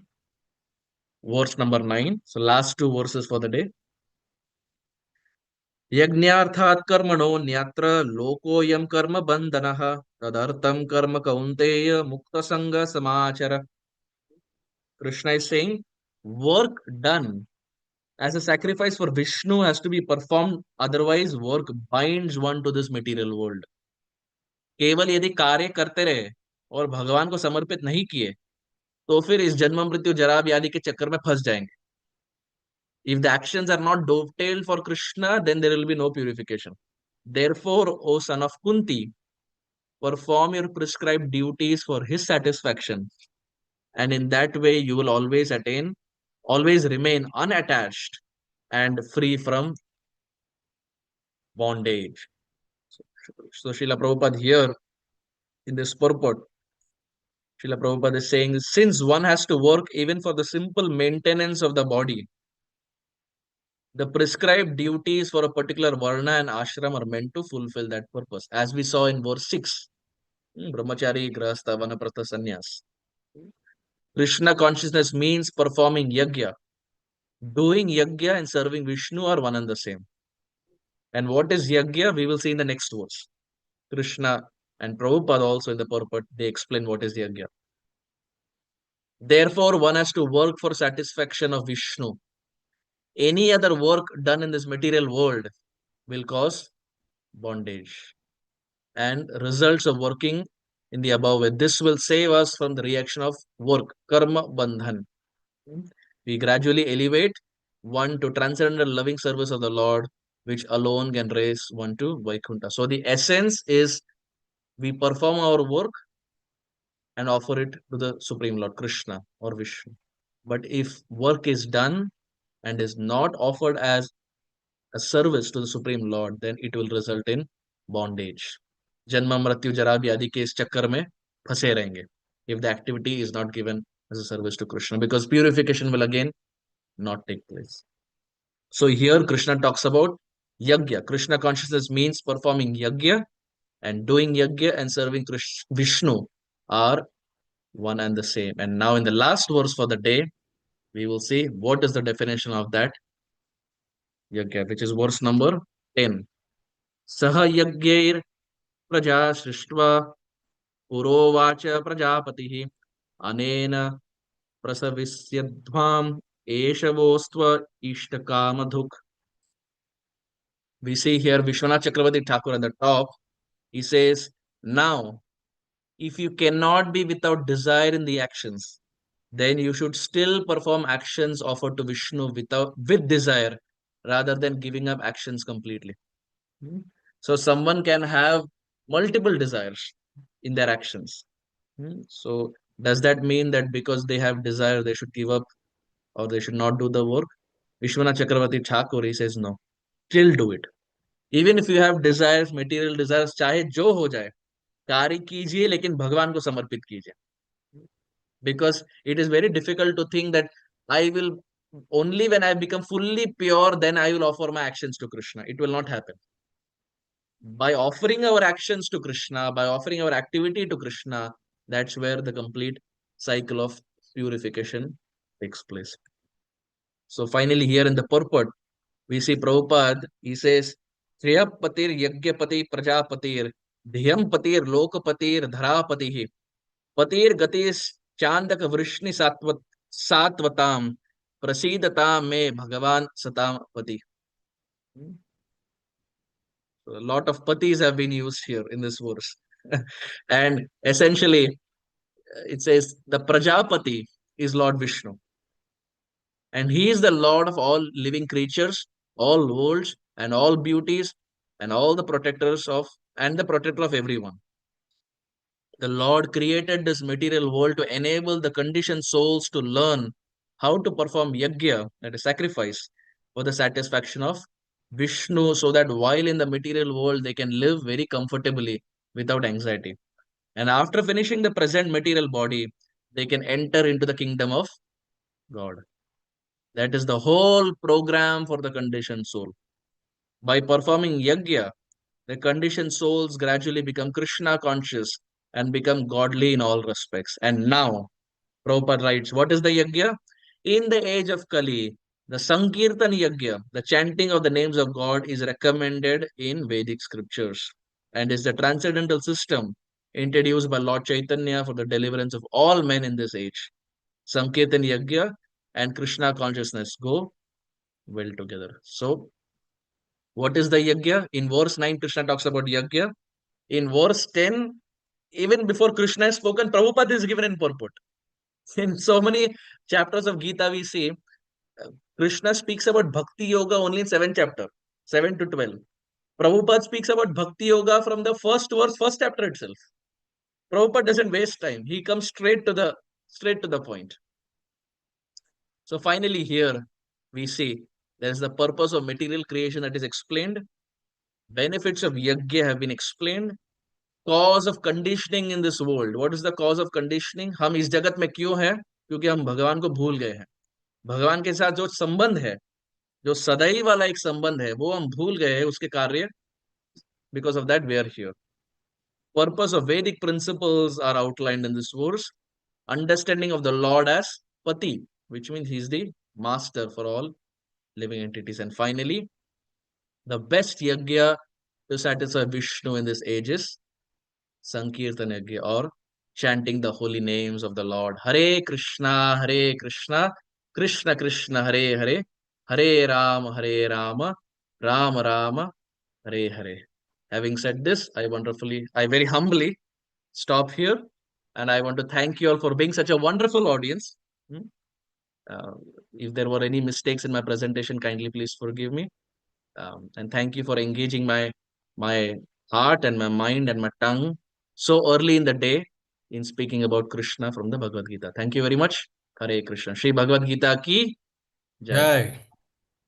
Verse number 9. So last two verses for the day. यज्ञार्थात् कर्मणो न्यत्र लोकोऽयं कर्म बन्धनः तदर्थं कर्म कौन्तेय मुक्तसंग समाचर. Krishna is saying, work done as a sacrifice for Vishnu has to be performed, otherwise work binds one to this material world. केवल यदि कार्य करते रहे और भगवान को समर्पित नहीं किए तो फिर इस जन्म मृत्यु जरा व्याधि के चक्कर में फंस जाएंगे. If the actions are not dovetailed for Krishna, then there will be no purification. Therefore, O son of Kunti, perform your prescribed duties for his satisfaction, and in that way you will always remain unattached and free from bondage. So Srila Prabhupada here in this purport, Srila Prabhupada is saying, since one has to work even for the simple maintenance of the body, the prescribed duties for a particular varna and ashram are meant to fulfill that purpose. As we saw in verse 6, Brahmachari, Grahastha, Vanaprastha, Sannyas. Krishna consciousness means performing yajna. Doing yajna and serving Vishnu are one and the same. And what is yajna? We will see in the next verse. Krishna and Prabhupada also in the purport, they explain what is yajna. Therefore, one has to work for satisfaction of Vishnu. Any other work done in this material world will cause bondage. And results of working in the above way. This will save us from the reaction of work, karma bandhan. We gradually elevate one to transcendental loving service of the Lord, which alone can raise one to Vaikuntha. So the essence is we perform our work and offer it to the Supreme Lord, Krishna or Vishnu. But if work is done and is not offered as a service to the Supreme Lord, then it will result in bondage. Janma mrityu jara vyadhi ke is chakkar mein phase rahenge if the activity is not given as a service to Krishna, because purification will again not take place. So here Krishna talks about yajna. Krishna consciousness means performing yajna, and doing yajna and serving Vishnu are one and the same. And now in the last verse for the day, we will see what is the definition of that yajna, which is verse number 10. Saha yajnair प्रजा सृष्ट्वा पुरोवाच प्रजापतिः अनेन प्रसविष्यध्वाम् एषवोस्त्व इष्टकामधुक्. We see here Vishwanath Chakravarti Thakur at the top. He says, now, if you cannot be without desire in the actions, then you should still perform actions offered to Vishnu with desire rather than giving up actions completely. So someone can have multiple desires in their actions. So does that mean that because they have desire, they should give up or they should not do the work? Vishwanath Chakravarti Thakur, he says no. Still do it. Even if you have desires, material desires, चाहे जो हो जाए, कार्य कीजिए लेकिन भगवान को समर्पित कीजिए. Because it is very difficult to think that I will only when I become fully pure, then I will offer my actions to Krishna. It will not happen. By offering our actions to Krishna, by offering our activity to Krishna, that's where the complete cycle of purification takes place. So finally, here in the purport, we see Prabhupada, he says, Patir Yagyapati Prajapatir, Dhyam Patir Lokapatir Dharapatihi, Patir Gatis Chandaka Vrishni Satvatam, Prasidata Me Bhagavan Satam Pati. So a lot of patis have been used here in this verse. And essentially, it says the Prajapati is Lord Vishnu, and he is the Lord of all living creatures, all worlds, and all beauties, and all the protectors of and the protector of everyone. The Lord created this material world to enable the conditioned souls to learn how to perform yajna, that is sacrifice, for the satisfaction of Vishnu, so that while in the material world they can live very comfortably without anxiety. And after finishing the present material body, they can enter into the kingdom of God. That is the whole program for the conditioned soul. By performing yajna, the conditioned souls gradually become Krishna conscious and become godly in all respects. And now, Prabhupada writes, what is the yajna? In the age of Kali, the Sankirtan yajna, the chanting of the names of God, is recommended in Vedic scriptures and is the transcendental system introduced by Lord Chaitanya for the deliverance of all men in this age. Sankirtan yajna and Krishna consciousness go well together. So, what is the yajna? In verse 9, Krishna talks about yajna. In verse 10, even before Krishna is spoken, Prabhupada is given in purport. In so many chapters of Gita, we see Krishna speaks about Bhakti Yoga only in 7th chapter, 7 to 12. Prabhupada speaks about Bhakti Yoga from the first verse, first chapter itself. Prabhupada doesn't waste time. He comes straight to the point. So finally, here we see there is the purpose of material creation that is explained. Benefits of yajna have been explained. Cause of conditioning in this world. What is the cause of conditioning? हम इस जगत में क्यों हैं? क्योंकि हम भगवान को भूल गए हैं. भगवान के साथ जो संबंध है, जो सदैव वाला एक संबंध है, वो हम भूल गए हैं उसके कार्य. Because of that, we are here. Purpose of Vedic principles are outlined in this verse. Understanding of the Lord as Pati, which means He is the master for all living entities. And finally, the best yajna to satisfy Vishnu in this age is Sankirtan yajna, or chanting the holy names of the Lord. Hare Krishna, Krishna Krishna, Hare Hare, Hare Rama, Rama Rama, Hare Hare. Having said this, I very humbly stop here, and I want to thank you all for being such a wonderful audience. Hmm. Uh, if there were any mistakes in my presentation, kindly please forgive me. And thank you for engaging my heart and my mind and my tongue so early in the day in speaking about Krishna from the Bhagavad Gita. Thank you very much. Hare Krishna. Śrī Bhagavad-Gītā ki jai. Jai.